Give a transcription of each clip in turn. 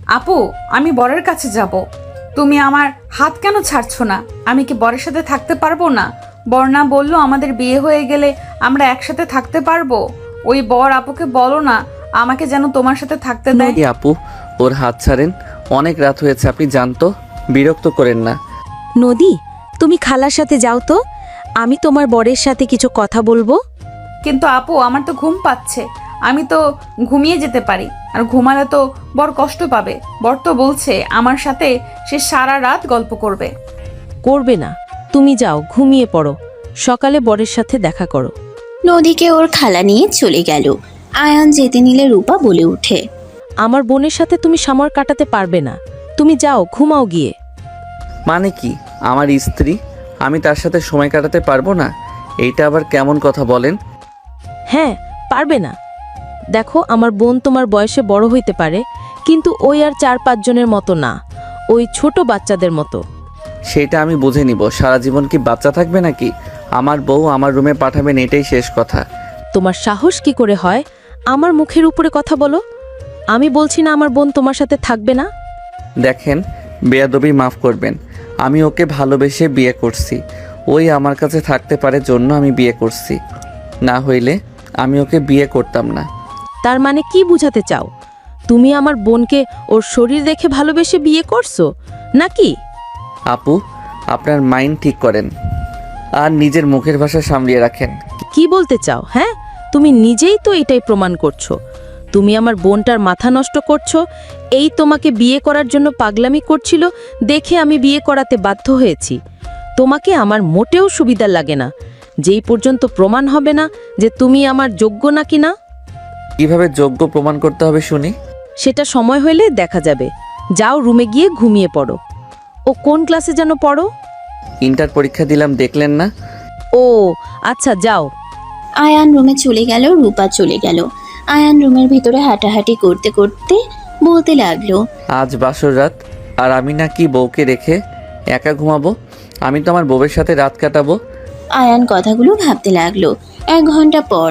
আপু, আমি বরের কাছে যাব। তুমি আমার হাত কেন ছাড়ছো না? আমি কি বরের সাথে থাকতে পারবো না? বর না বললো আমাদের বিয়ে হয়ে গেলে আমরা একসাথে থাকতে পারবো। ওই বর আপুকে বলো না আমাকে যেন তোমার সাথে থাকতে দেয়। নদী আপু, ওর হাত ছাড়েন। অনেক রাত হয়েছে, আপনি জানতো, বিরক্ত করেন না। নদী, তুমি খালার সাথে যাও তো, আমি তোমার বরের সাথে কিছু কথা বলবো। কিন্তু আপু, আমার তো ঘুম পাচ্ছে। আমি তো ঘুমিয়ে যেতে পারি, আর ঘুমালে তো বর কষ্ট পাবে। বর তো বলছে আমার সাথে সে সারা রাত গল্প করবে। করবে না, তুমি যাও ঘুমিয়ে পড়ো, সকালে বরের সাথে দেখা করো। নদীকে ওর খালা নিয়ে চলে গেল। আয়ান যেতে নিলে রূপা বলে ওঠে, আমার বোনের সাথে তুমি সময় কাটাতে পারবে না, তুমি যাও ঘুমাও গিয়ে। মানে কি, আমার স্ত্রী, আমি তার সাথে সময় কাটাতে পারবো না? এইটা আবার কেমন কথা বলেন? হ্যাঁ, পারবে না। দেখো, আমার বোন তোমার বয়সে বড় হইতে পারে, কিন্তু ওই আর 4-5 জনের মতো না, ওই ছোট বাচ্চাদের মতো। সেটা আমি বুঝে নিব। সারা জীবন কি বাচ্চা থাকবে নাকি? আমার বউ আমার রুমে পাঠাবেন, এটাই শেষ কথা। তোমার সাহস কি করে হয় আমার মুখের উপরে কথা বলো? আমি বলছি না আমার বোন তোমার সাথে থাকবে না। দেখেন, বেয়াদবি মাফ করবেন, আমি ওকে ভালোবেসে বিয়ে করছি। ওই আমার কাছে থাকতে পারে জন্য আমি বিয়ে করছি, না হইলে আমি ওকে বিয়ে করতাম না। তার মানে কি বুঝাতে চাও? তুমি আমার বোনকে ওর শরীর দেখে ভালোবেসে বিয়ে করছো নাকি? আপু, আপনার মাইন্ড ঠিক করেন আর নিজের মুখের ভাষা সামলিয়ে রাখেন। কি বলতে চাও? হ্যাঁ, তুমি নিজেই তো এটাই প্রমাণ করছো। তুমি আমার বোনটার মাথা নষ্ট করছো। এই তোমাকে বিয়ে করার জন্য পাগলামি করছিল দেখে আমি বিয়ে করাতে বাধ্য হয়েছি। তোমাকে আমার মোটেও সুবিধা লাগে না, যেই পর্যন্ত প্রমাণ হবে না যে তুমি আমার যোগ্য নাকি না। কিভাবে যোগ্য প্রমাণ করতে হবে শুনি? সেটা সময় হলে দেখা যাবে। যাও রুমে গিয়ে ঘুমিয়ে পড়ো। ও কোন ক্লাসে যেন পড়ো? ইন্টার পরীক্ষা দিলাম, দেখলেন না? ও আচ্ছা, যাও। আয়ান রুমে চলে গেল, রূপা চলে গেল। আয়ান রুমের ভিতরে হাঁটাহাঁটি করতে করতে বলতে লাগলো, আজ বাসর রাত, আর আমি নাকি বউকে রেখে একা ঘুমাবো? আমি তো আমার বউয়ের সাথে রাত কাটাবো। আয়ান কথাগুলো ভাবতে লাগলো। 1 ঘন্টা পর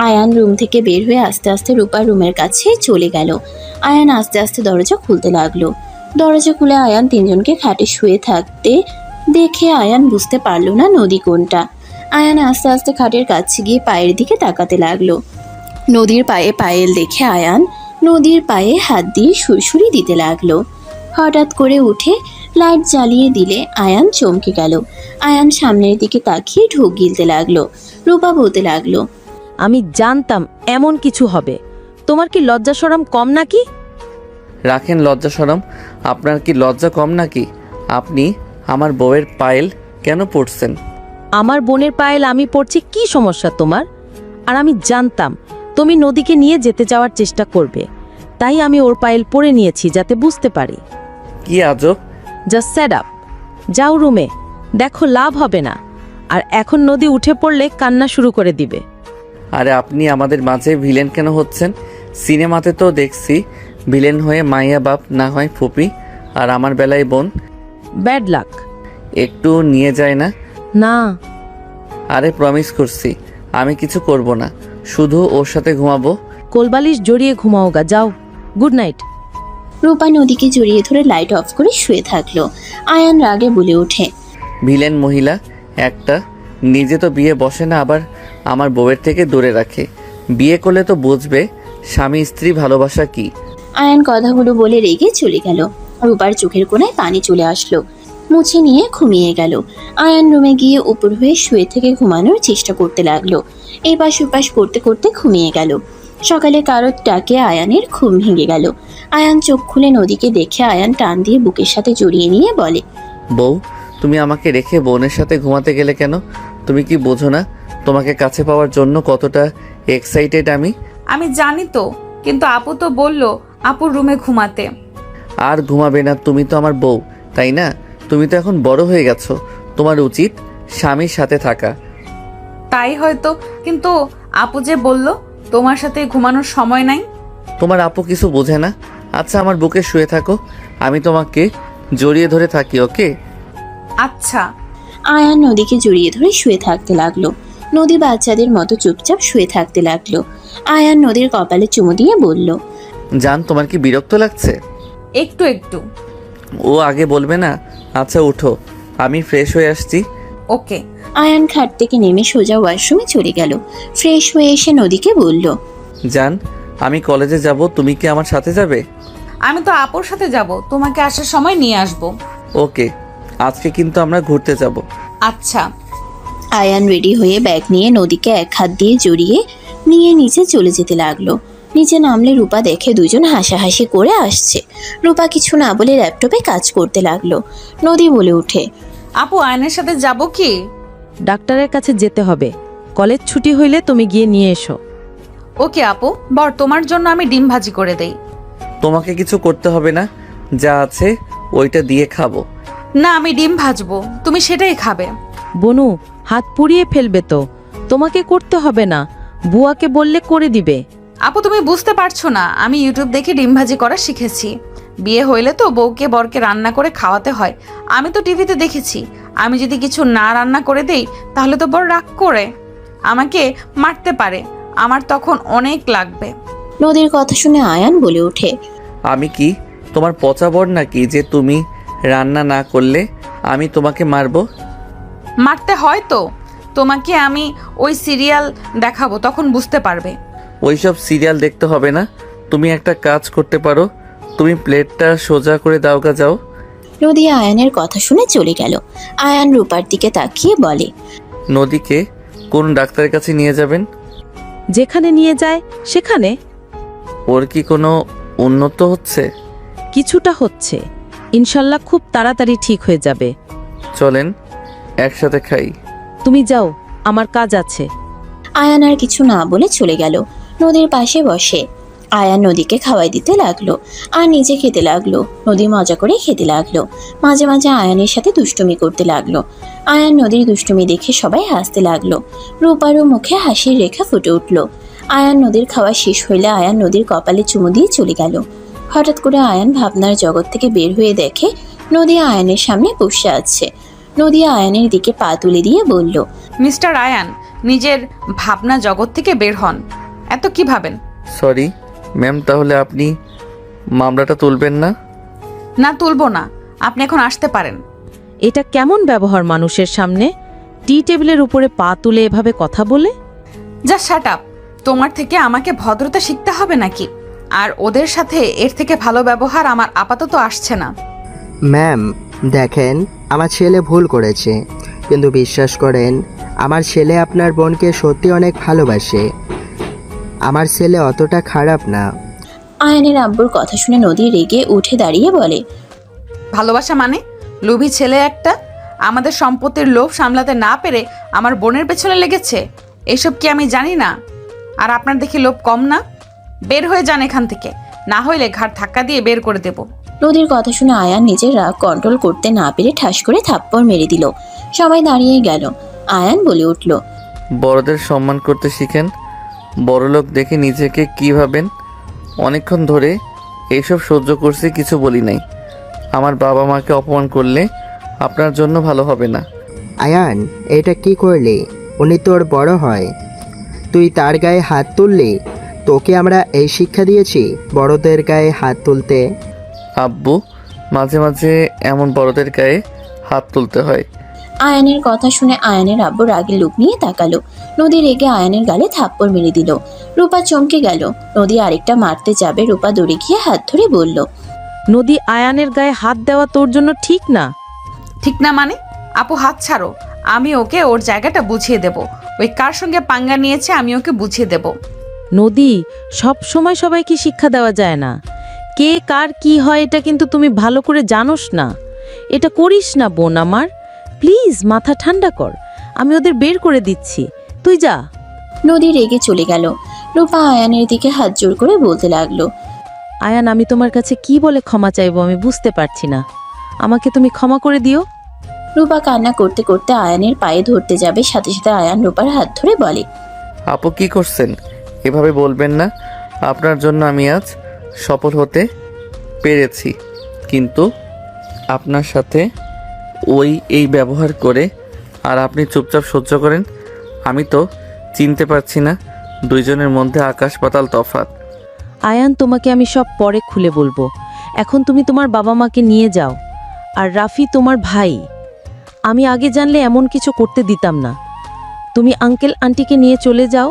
আয়ান রুম থেকে বের হয়ে আস্তে আস্তে রূপার রুমের কাছে চলে গেল। আয়ান আস্তে আস্তে দরজা খুলতে লাগলো। দরজা খুলে আয়ান 3 জনকে খাটে শুয়ে থাকতে দেখে আয়ান বুঝতে পারলো না নদী কোনটা। আয়ান আস্তে আস্তে খাটের কাছে গিয়ে পায়ের দিকে তাকাতে লাগলো। নদীর পায়ে পায়েল দেখে আয়ান নদীর পায়ে হাত দিয়ে সুরসুরি দিতে লাগলো। হঠাৎ করে উঠে লাইট জ্বালিয়ে দিলে আয়ান চমকে গেল। আয়ান সামনের দিকে তাকিয়ে ঢোক গিলতে লাগলো। রূপা বলতে লাগলো, আমি জানতাম এমন কিছু হবে। তোমার কি লজ্জা শরম কম নাকি? রাখেন লজ্জা শরম। আপনার কি লজ্জা কম নাকি? আপনি আমার বউয়ের পায়েল কেন পড়ছেন? আমার বোনের পায়েল আমি পড়ছি, কি সমস্যা তোমার? আর আমি জানতাম তুমি নদীকে নিয়ে যেতে যাওয়ার চেষ্টা করবে, তাই আমি ওর পায়েল পরে নিয়েছি যাতে বুঝতে পারি। কি আজব! Just set up. যাও রুমে, দেখো লাভ হবে না। আর এখন নদী উঠে পড়লে কান্না শুরু করে দিবে। আরে আপনি আমাদের মাঝে ভিলেন কেন হচ্ছেন? সিনেমাতে তো দেখছি ভিলেন হয়ে মাইয়া বাপ, না হয় ফুপি, আর আমার বেলায় বোন। Bad luck. একটু নিয়ে যায় না? না। আরে প্রমিস করছি আমি কিছু করব না, শুধু ওর সাথে ঘুমাবো। কোলবালিশ জড়িয়ে ঘুমাওগা, যাও। Good night. রূপা নদীকে জড়িয়ে ধরে লাইট অফ করে শুয়ে থাকলো। আয়ান রাগে বলে ওঠে, ভিলেন মহিলা একটা, নিজে তো বিয়ে বসে না, আবার আমার বউয়ের থেকে দূরে রাখে। বিয়ে করলে তো বুঝবে স্বামী স্ত্রী ভালোবাসা কি। আয়ান কথাগুলো বলে রেগে চলে গেল। রূপার চোখের কোণায় পানি চলে আসলো, মুছে নিয়ে ঘুমিয়ে গেল। আয়ান রুমে গিয়ে উপর হয়ে শুয়ে থেকে ঘুমানোর চেষ্টা করতে লাগলো। এপাশ ওপাশ করতে করতে ঘুমিয়ে গেল। সকালে কারোর ডাকে আয়ানের ঘুম ভেঙে গেল। আয়ান চোখ খুলে নদীকে দেখে আয়ান টান দিয়ে বুকের সাথে জড়িয়ে নিয়ে বলে, বউ, তুমি আমাকে রেখে বোনের সাথে ঘুমাতে গেলে কেন? তুমি কি বোঝো না তোমাকে কাছে পাওয়ার জন্য কতটা এক্সাইটেড আমি? আমি জানি তো, কিন্তু আপু তো বললো আপুর রুমে ঘুমাতে। আর ঘুমাবে না? তুমি তো আমার বউ, তাই না? তুমি তো এখন বড় হয়ে গেছো, তোমার উচিত স্বামীর সাথে থাকা। তাই হয়তো, কিন্তু আপু যে বলল তোমার সাথে ঘুমানোর সময় নাই। তোমার আপু কিছু বোঝে না? আচ্ছা, আমার বুকে শুয়ে থাকো, আমি তোমাকে জড়িয়ে ধরে থাকি, ওকে? আচ্ছা। আয়ান নদীকে জড়িয়ে ধরে শুয়ে থাকতে লাগলো। নদী বাচ্চাদের মতো চুপচাপ শুয়ে থাকতে লাগলো। আয়ান নদীর কপালে চুমু দিয়ে বলল, জান, তোমার কি বিরক্ত লাগছে? একটু একটু। ও আগে বলবে না? আচ্ছা উঠো, আমি ফ্রেশ হয়ে আসছি। ওকে। আয়ান খাট থেকে নেমে সোজা ওয়াশরুমে চলে গেল। ফ্রেশ হয়ে এসে নদীকে বলল, জান, আমি কলেজে যাব, তুমি কি আমার সাথে যাবে? আমি তো আপুর সাথে যাব, তোমাকে আসার সময় নিয়ে আসব। ওকে, আজকে কিন্তু আমরা ঘুরতে যাব। আচ্ছা। আয়ান রেডি হয়ে ব্যাগ নিয়ে নদীকে এক হাত দিয়ে জড়িয়ে নিয়ে নিচে চলে যেতে লাগলো। নিচে নামলে রূপা দেখে দুজন হাসাহাসি করে আসছে। রূপা কিছু না বলে ল্যাপটপে কাজ করতে লাগলো। নদী বলে ওঠে, আপু আয়নের সাথে যাব কি? ডাক্তারের কাছে যেতে হবে, কলেজ ছুটি হইলে তুমি গিয়ে নিয়ে এসো। ওকে আপু, বর তোমার জন্য আমি ডিম ভাজি করে দেই। তোমাকে কিছু করতে হবে না, যা আছে ওইটা দিয়ে খাবো। না, আমি ডিম ভাজবো, তুমি সেটাই খাবে। বনু, হাত পুড়িয়ে ফেলবে তো, তোমাকে করতে হবে না, বুয়াকে বললে করে দিবে। আপু তুমি বুঝতে পারছো না, আমি ইউটিউব দেখে ডিম ভাজি করা শিখেছি। বিয়ে হইলে তো বউকে বরকে রান্না করে খাওয়াতে হয়। আমি তো টিভিতে দেখেছি, আমি যদি কিছু না রান্না করে দেই তাহলে তো বর রাগ করে আমাকে মারতে পারে, আমার তখন অনেক লাগবে। নদীর কথা শুনে আয়ান বলে ওঠে, আমি কি তোমার পচা বর নাকি যে তুমি রান্না না করলে আমি তোমাকে মারবো? মারতে হয় তো, তোমাকে আমি ওই সিরিয়াল দেখাবো, তখন বুঝতে পারবে। ওইসব সিরিয়াল দেখতে হবে না, তুমি একটা কাজ করতে পারো, তুমি প্লেটটা সোজা করে দাওগা যাও। নদী আয়ানের কথা শুনে চলে গেল। আয়ান রূপার দিকে তাকিয়ে বলে, নদীকে কোন ডাক্তারের কাছে নিয়ে যাবেন? যেখানে নিয়ে যায় সেখানে। ওর কি কোনো উন্নত হচ্ছে? কিছুটা হচ্ছে, ইনশাল্লাহ খুব তাড়াতাড়ি ঠিক হয়ে যাবে। চলেন একসাথে খাই। তুমি যাও, আমার কাজ আছে। আয়ান আর কিছু না বলে চলে গেল। নদীর পাশে বসে আয়ান নদীকে খাওয়াই দিতে লাগলো আর নিজে খেতে লাগলো। নদী মজা করে খেতে লাগলো, মাঝে মাঝে আয়ানের সাথে দুষ্টুমি করতে লাগলো। আয়ান নদীর দুষ্টুমি দেখে সবাই হাসতে লাগলো। রূপারও মুখে হাসির রেখা ফুটে উঠল। আয়ান নদীর খাওয়া শেষ হইলে আয়ান নদীর কপালে চুমু দিয়ে চলে গেল। হঠাৎ করে আয়ান ভাবনার জগৎ থেকে বের হয়ে দেখে নদী আয়ানের সামনে বসে আছে। নদী আয়ানের দিকে পা তুলে দিয়ে বলল, মিস্টার আয়ান, নিজের ভাবনা জগৎ থেকে বের হন। এত কি ভাবেন? সরি ম্যাম, তাহলে আপনি মামলাটা তুলবেন না? না, তুলবো না, আপনি এখন আসতে পারেন। এটা কেমন ব্যবহার মানুষের সামনে? টি টেবিলের উপরে পা তুলে এভাবে কথা বলে? যা শাট আপ, তোমার থেকে আমাকে ভদ্রতা শিখতে হবে নাকি? আর ওদের সাথে এর থেকে ভালো ব্যবহার আমার আপাতত আসছে না। ম্যাম দেখেন, আমার ছেলে ভুল করেছে, কিন্তু বিশ্বাস করেন আমার ছেলে আপনার বোনকে সত্যি অনেক ভালোবাসে। আমার ছেলে অতটা খারাপ না। আয়ানের আব্বুর কথা শুনে নদী রেগে উঠে দাঁড়িয়ে বলে, ভালোবাসা মানে? লোভী ছেলে একটা, আমাদের সম্পত্তির লোভ সামলাতে না পেরে আমার বোনের পেছনে লেগেছে। এইসব কি আমি জানি না? আর আপনার দেখি লোভ কম না? বের হয়ে যান এখান থেকে, না হইলে ঘাড় ধাক্কা দিয়ে বের করে দেব। নদীর কথা শুনে আয়ান নিজের রাগ কন্ট্রোল করতে না পেরে ঠাস করে থাপ্পড় মেরে দিল। সবাই দাঁড়িয়ে গেল। আয়ান বলে উঠল, বড়দের সম্মান করতে শিখেন, বড়লোক দেখে নিজেকে কি ভাবেন? অনেকক্ষণ ধরে এইসব সহ্য করছি, কিছু বলি নাই। আমার বাবা মাকে অপমান করলে আপনার জন্য ভালো হবে না। আয়ান এটা কি করলি? উনি তোর বড় হয়, তুই তার গায়ে হাত তুললি? তোকে আমরা এই শিক্ষা দিয়েছি বড়দের গায়ে হাত তুলতে? আব্বু, মাঝে মাঝে এমন বড়দের গায়ে হাত তুলতে হয়। আয়ানের কথা শুনে আয়ানের আব্বু রাগের লুক নিয়ে তাকালো। নদী রেগে আয়ানের গালে থাপ্পড় মেরে দিল। রূপা চমকে গেল। নদী আরেকটা মারতে যাবে, রূপা দৌড়ে গিয়ে হাত ধরে বলল, নদী আয়ানের গায়ে হাত দেওয়া তোর জন্য ঠিক না। ঠিক না মানে? আপু হাত ছাড়ো, আমি ওকে ওর জায়গাটা বুঝিয়ে দেব। ওই কার সঙ্গে পাঙ্গা নিয়েছে আমি ওকে বুঝিয়ে দেব। নদী, সব সময় সবাইকে শিক্ষা দেওয়া যায় না। কে কার কি হয় এটা কিন্তু তুমি ভালো করে জানোস না। এটা করিস না বোন আমার, প্লিজ মাথা ঠান্ডা কর, আমি ওদের বের করে দিচ্ছি, তুই যা। নদী রেগে চলে গেল। রূপা আয়ানের দিকে হাত জোর করে বলতে লাগলো, আয়ান, আমি তোমার কাছে কি বলে ক্ষমা চাইবো আমি বুঝতে পারছি না, আমাকে তুমি ক্ষমা করে দিও। রূপা কান্না করতে করতে আয়ানের পায়ে ধরতে যাবে, সাথে সাথে আয়ান রূপার হাত ধরে বলে, আপু কি করছেন? এভাবে বলবেন না। আপনার জন্য আমি আজ সফল হতে পেরেছি, কিন্তু আপনার সাথে এই ব্যবহার করে আর আপনি চুপচাপ সহ্য করেন। আমি তো চিনতে পারছি না, দুইজনের মধ্যে আকাশ পাতাল তফাৎ। আয়ান, তোমাকে আমি সব পরে খুলে বলবো, এখন তুমি তোমার বাবা মাকে নিয়ে যাও। আর রাফি তোমার ভাই, আমি আগে জানলে এমন কিছু করতে দিতাম না। তুমি আঙ্কেল আন্টিকে নিয়ে চলে যাও।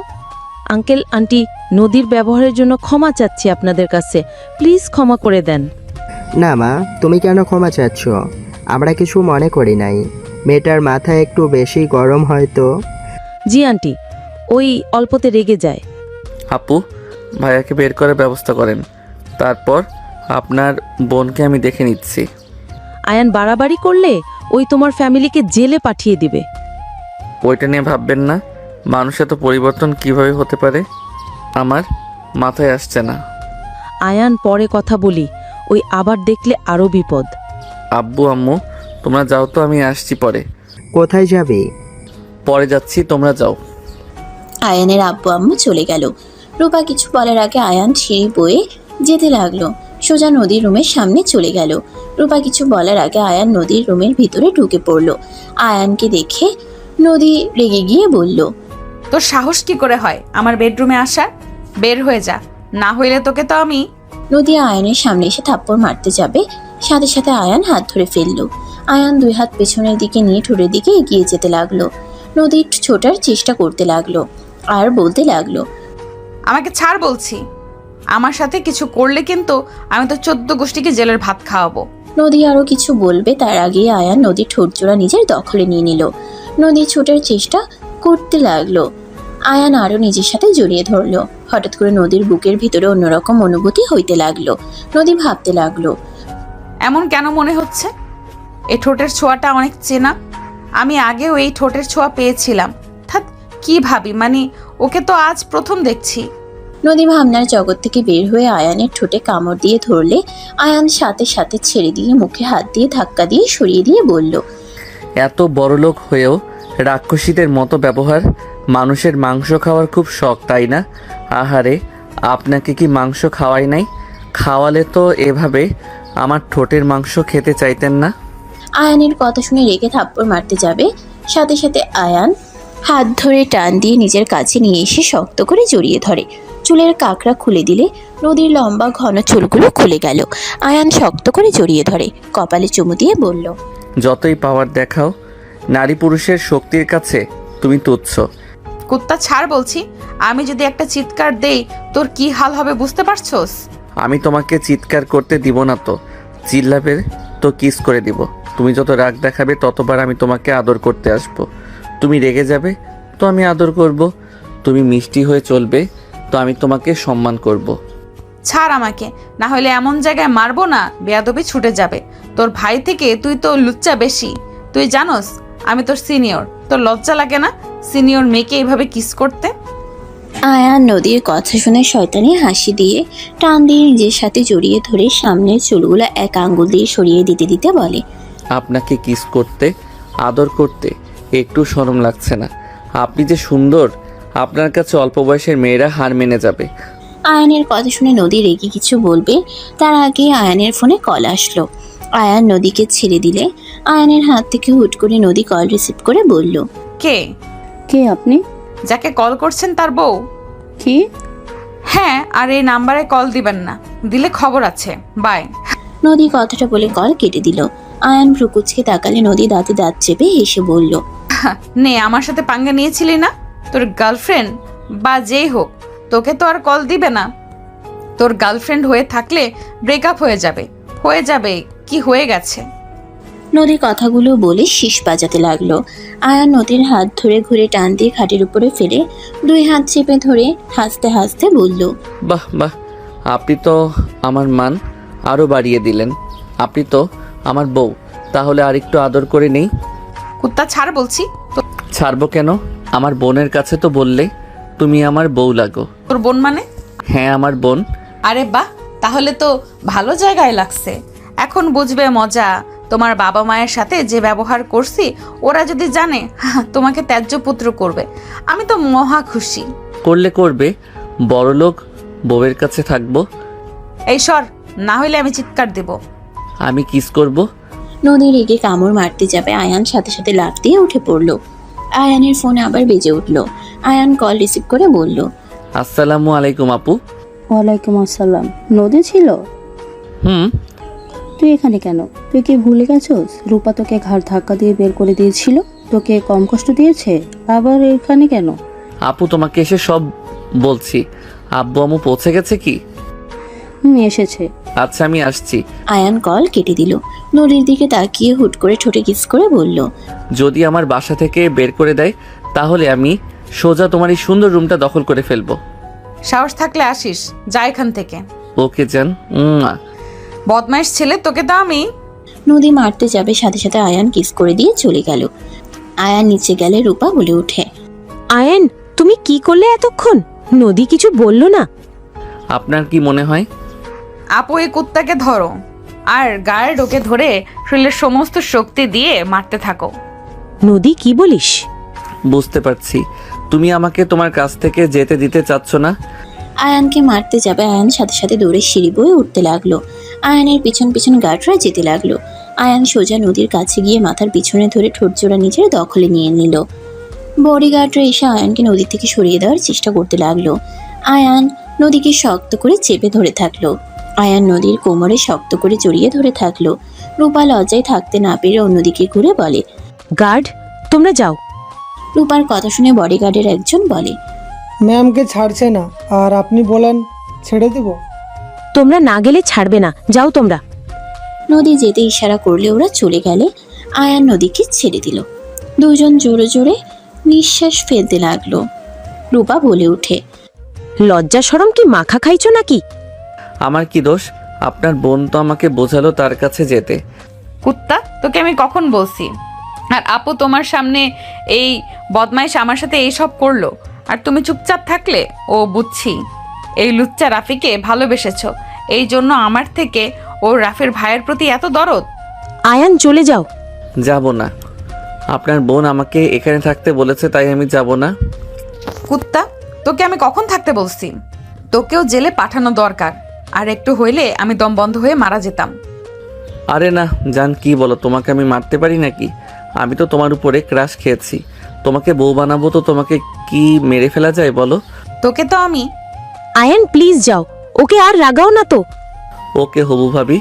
আঙ্কেল আন্টি, নদীর ব্যবহারের জন্য ক্ষমা চাচ্ছি আপনাদের কাছে, প্লিজ ক্ষমা করে দেন। না মা, তুমি কেন ক্ষমা চাচ্ছ? আমরা কিছু মনে করি নাই। মেয়েটার মাথা একটু বেশি গরম হয়তো। জি আন্টি, ওই অল্পতে রেগে যায়। আপু, ভাইয়াকে বের করার ব্যবস্থা করেন, তারপর আপনার বোনকে আমি দেখে নিচ্ছি। আয়ান বাড়াবাড়ি করলে ওই তোমার ফ্যামিলিকে জেলে পাঠিয়ে দিবে। ওইটা নিয়ে ভাববেন না, মানুষের তো পরিবর্তন কিভাবে হতে পারে আমার মাথায় আসছে না। আয়ান, পরে কথা বলি, ওই আবার দেখলে আরও বিপদ। আব্বু আম্মু, তোমরা যাও তো, আমি আসছি পরে। কোথায় যাবি? পরে যাচ্ছি, তোমরা যাও। আয়ানের আব্বু আম্মু চলে গেল। রূপা কিছু বলার আগে আয়ান সিঁড়ি বয়ে যেতে লাগলো, সোজা নদীর রুমের সামনে চলে গেল। রূপা কিছু বলার আগে আয়ান নদীর রুমের ভিতরে ঢুকে পড়ল। আয়ানকে দেখে নদী রেগে গিয়ে বলল, তোর সাহস কি করে হয় আমার বেডরুমে আসার? বের হয়ে যা, না হইলে তোকে তো আমি। নদী আয়ানের সামনে এসে থাপ্পড় মারতে যাবে, সাথে সাথে আয়ান হাত ধরে ফেলল। আয়ান দুই হাত পেছনের দিকে নিয়ে ঠোঁটের দিকে এগিয়ে যেতে লাগলো। নদী ছোটার চেষ্টা করতে লাগলো আর বলতে লাগলো, আমাকে ছাড় বলছি। আমার সাথে কিছু করলে কিন্তু আমি তো 14 গোষ্ঠীকে জেলের ভাত খাওয়াবো। নদী আরো কিছু বলবে তার আগে আয়ান নদীর ঠোঁটজোড়া নিজের দখলে নিয়ে নিল। নদী ছোটার চেষ্টা করতে লাগলো। আয়ান আরো নিজের সাথে জড়িয়ে ধরলো। হঠাৎ করে নদীর বুকের ভিতরে অন্যরকম অনুভূতি হইতে লাগলো। নদী ভাবতে লাগলো, এমন কেন মনে হচ্ছে? এই ঠোঁটের ছোঁয়াটা অনেক চেনা। আমি আগেও এই ঠোঁটের ছোঁয়া পেয়েছিলাম। থাক, কি ভাবি, মানে ওকে তো আজ প্রথম দেখছি। নদী ভাবনার জগৎ থেকে বের হয়ে আয়ানের ঠোঁটে কামড় দিয়ে ধরলে আয়ান সাথে সাথে ছেড়ে দিয়ে মুখে হাত দিয়ে ধাক্কা দিয়ে সরিয়ে দিয়ে বলল, এত বড়লোক হয়েও রাক্ষসীদের মতো ব্যবহার। মানুষের মাংস খাওয়ার খুব শখ, তাই না? আহারে, আপনাকে কি মাংস খাওয়াই নাই? খাওয়ালে তো এভাবে আমার ঠোঁটের মাংস খেতে চাইতেন না। আয়ানের কথা শুনে রেগে থাপ্পড় মারতে যাবে, সাথে সাথে আয়ান হাত ধরে টান দিয়ে নিজের কাছে নিয়ে এসে শক্ত করে জড়িয়ে ধরে। চুলের কাঁকড়া খুলে দিলে নদীর লম্বা ঘন চুলগুলো খুলে গেল। আয়ান শক্ত করে জড়িয়ে ধরে, কপালে চুমু দিয়ে বলল, যতই পাওয়ার দেখাও, নারী পুরুষের শক্তির কাছে তুমি তুচ্ছ। কুত্তা ছাড় বলছি। আমি যদি একটা চিৎকার দেই তোর কি হাল হবে বুঝতে পারছোস? আমি তোমাকে চিৎকার করতে দিব না তো, চিল্লাবে তো কিস করে দিব। তুমি যত রাগ দেখাবে ততবার আমি তোমাকে আদর করতে আসব। তুমি রেগে যাবে তো আমি আদর করব। তুমি মিষ্টি হয়ে চলবে তো আমি তোমাকে সম্মান করব। ছাড় আমাকে, না হলে এমন জায়গায় মারবো না বেয়াদবি ছুটে যাবে। তোর ভাই থেকে তুই তো লুচ্চা বেশি। তুই জানোস আমি তোর সিনিয়র, তোর লজ্জা লাগে না সিনিয়র মেয়েকে এইভাবে কিস করতে? আয়ান নদীর কথা শুনে শয়তানি হাসি দিয়ে টান দিয়ে নিজের সাথে জড়িয়ে ধরে সামনের চুলগুলো এক আঙ্গুল দিয়ে সরিয়ে দিতে দিতে বলে, আপনাকে কিস করতে, আদর করতে একটু শরম লাগছে না? আপনি যে সুন্দর, আপনার কাছে অল্প বয়সের মেয়েরা হার মেনে যাবে। আয়ানের কথা শুনে নদী রেগে কিছু বলবে তার আগে আয়ানের ফোনে কল আসলো। আয়ান নদীকে ছেড়ে দিলে আয়ানের হাত থেকে হুট করে নদী কল রিসিভ করে বলল, কে? কে আপনি? যাকে কল করছেন তার বউ? কি? হ্যাঁ, আর এই নাম্বারে কল দিবেন না, দিলে খবর আছে। বাই। নদী কথাটা বলে কল কেটে দিল। আয়ান ভ্রুকুচকে তাকালে নদী দাঁতে দাঁত চেপে হেসে বলল, নে, আমার সাথে পাঙ্গা নিয়েছিলি না? তোর গার্লফ্রেন্ড বা যেই হোক তোকে তো আর কল দিবে না। তোর গার্লফ্রেন্ড হয়ে থাকলে ব্রেকআপ হয়ে যাবে। হয়ে যাবে কি, হয়ে গেছে। নদী কথাগুলো বলে শীষ বাজাতে লাগলো। আয়ান নদীর হাত ধরে ঘুরে টান দিয়ে খাটের উপরে ফেলে দুই হাত চেপে ধরে হাসতে হাসতে বলল, বাহ বাহ, আপনি তো আমার মান আরও বাড়িয়ে দিলেন। আপনি তো আমার বউ, তাহলে আরেকটু আদর করে নেই। কুত্তা ছাড় বলছি। ছাড়বো কেন? আমার বোনের কাছে তো বললে তুমি আমার বউ লাগো। তোর বোন মানে? হ্যাঁ, আমার বোন। আরে বাহ, তাহলে তো ভালো জায়গায় লাগছে। এখন বুঝবে মজা। তোমার বাবা মায়ের সাথে যে ব্যবহার করছি ওরা যদি জানে তোমাকে ত্যায্য পুত্র করবে। আমি তো মহা খুশি। করলে করবে, বড়লোক বউয়ের কাছে থাকবো। এই সর, না হইলে আমি চিৎকার দেব। আমি কিস করব। নদী রেগে কামড় মারতে যাবে, আয়ান সাথে সাথে লাফ দিয়ে উঠে পড়ল। আয়ানের ফোন আবার বেজে উঠল। আয়ান কল রিসিভ করে বলল, আসসালামু আলাইকুম আপু। ওয়ালাইকুম আসসালাম। নদী ছিল? তুই এখানে কেন? তুই কি ভুলে গেছস রূপা তোকে ঘাড় ধাক্কা দিয়ে বের করে দিয়েছিল? তোকে কম কষ্ট দিয়েছে? আবার এখানে কেন? আপু তোমাকে এসে সব বলছি। আব্বু আম্মু পৌঁছে গেছে কি? এসেছে। আচ্ছা আমি আসছি। আয়ান কল কেটে দিল। নদীর দিকে তাকিয়ে হুট করে ঠোঁটে কিস করে বলল, যদি আমার বাসা থেকে বের করে দেয় তাহলে আমি সোজা তোমার এই সুন্দর রুমটা দখল করে ফেলবো। সাহস থাকলে আসিস, যা এখান থেকে। ওকে জান। বদমাইশ ছেলে, তোকে তো আমি। নদী মারতে যাবে, সাথে সাথে আয়ান কিস করে দিয়ে চলে গেল। আয়ান নিচে গেলে রূপা বলে ওঠে, আয়ান, তুমি কি করলে এতক্ষণ? নদী কিছু বললো না? আপনার কি মনে হয়? আপু, এই কুত্তাকে ধরো আর গায়ে ঢোকে ধরে শরীরের সমস্ত শক্তি দিয়ে মারতে থাকো। নদী, কি বলিস? বুঝতে পারছি তুমি আমাকে তোমার কাছ থেকে যেতে দিতে চাচ্ছ না। আয়ানকে মারতে যাবে। আয়ান সাথে সাথে দৌড়ে সিঁড়ি বয়ে উঠতে লাগলো। আয়ানের পিছন পিছন গার্ডরা যেতে লাগলো। আয়ান সোজা নদীর কাছে গিয়ে মাথার পিছনে ধরে ঠোঁটজোড়া নিজের দখলে নিয়ে নিল। বডিগার্ডরা এসে আয়ানকে নদী থেকে সরিয়ে দেওয়ার চেষ্টা করতে লাগলো। আয়ান নদীকে শক্ত করে চেপে ধরে থাকলো। আয়ান নদীর কোমরে শক্ত করে জড়িয়ে ধরে থাকলো। রূপা লজ্জায় থাকতে না পেরে অন্যদিকে ঘুরে বলে, গার্ড, তোমরা যাও। রূপার কথা শুনে বডিগার্ডের একজন বলে, ম্যামকে ছাড়ছে না আর আপনি বলেন ছেড়ে দেব? তোমরা না গেলে ছাড়বে না, যাও তোমরা। নদী যেতে ইশারা করলে ওরা চলে গেলে আয়ান নদীকে ছেড়ে দিল। দুজন জোরে জোরে নিঃশ্বাস ফেলতে লাগলো। রূপা বলে ওঠে, লজ্জা শরম কি মাখা খাইছো নাকি? আমার কি দোষ? আপনার বোন তো আমাকে বোঝালো তার কাছে যেতে। কুত্তা, তোকে আমি কখন বলছি? আর আপু তোমার সামনে এই বদমাইশ আমার সাথে এই সব করলো আর তুমি চুপচাপ থাকলে? ও বুঝছি, এই লুচ্চা রাফিকে ভালোবেসেছো, এই জন্য আমার থেকে ওর রাফির ভাইয়ের প্রতি এত দরদ। আয়ান, চলে যাও। যাব না। আপনার বোন আমাকে এখানে থাকতে বলেছে তাই আমি যাব না। কুত্তা, তোকে আমি কখন থাকতে বলছি? তোকেও জেলে পাঠানো দরকার, আর একটু হইলে আমি দম বন্ধ হয়ে মারা যেতাম। আরে না জান, কি বলো? তোমাকে আমি মারতে পারি নাকি? আমি তো তোমার উপরে ক্রাশ খেয়েছি। তোমাকে বউ বানাবো তো তোমাকে কি মেরে ফেলা যায় বলো? তোকে তো আমি। আয়ান, প্লিজ যাও, ওকে আর রাগাও না তো। ওকে হবু ভাবি।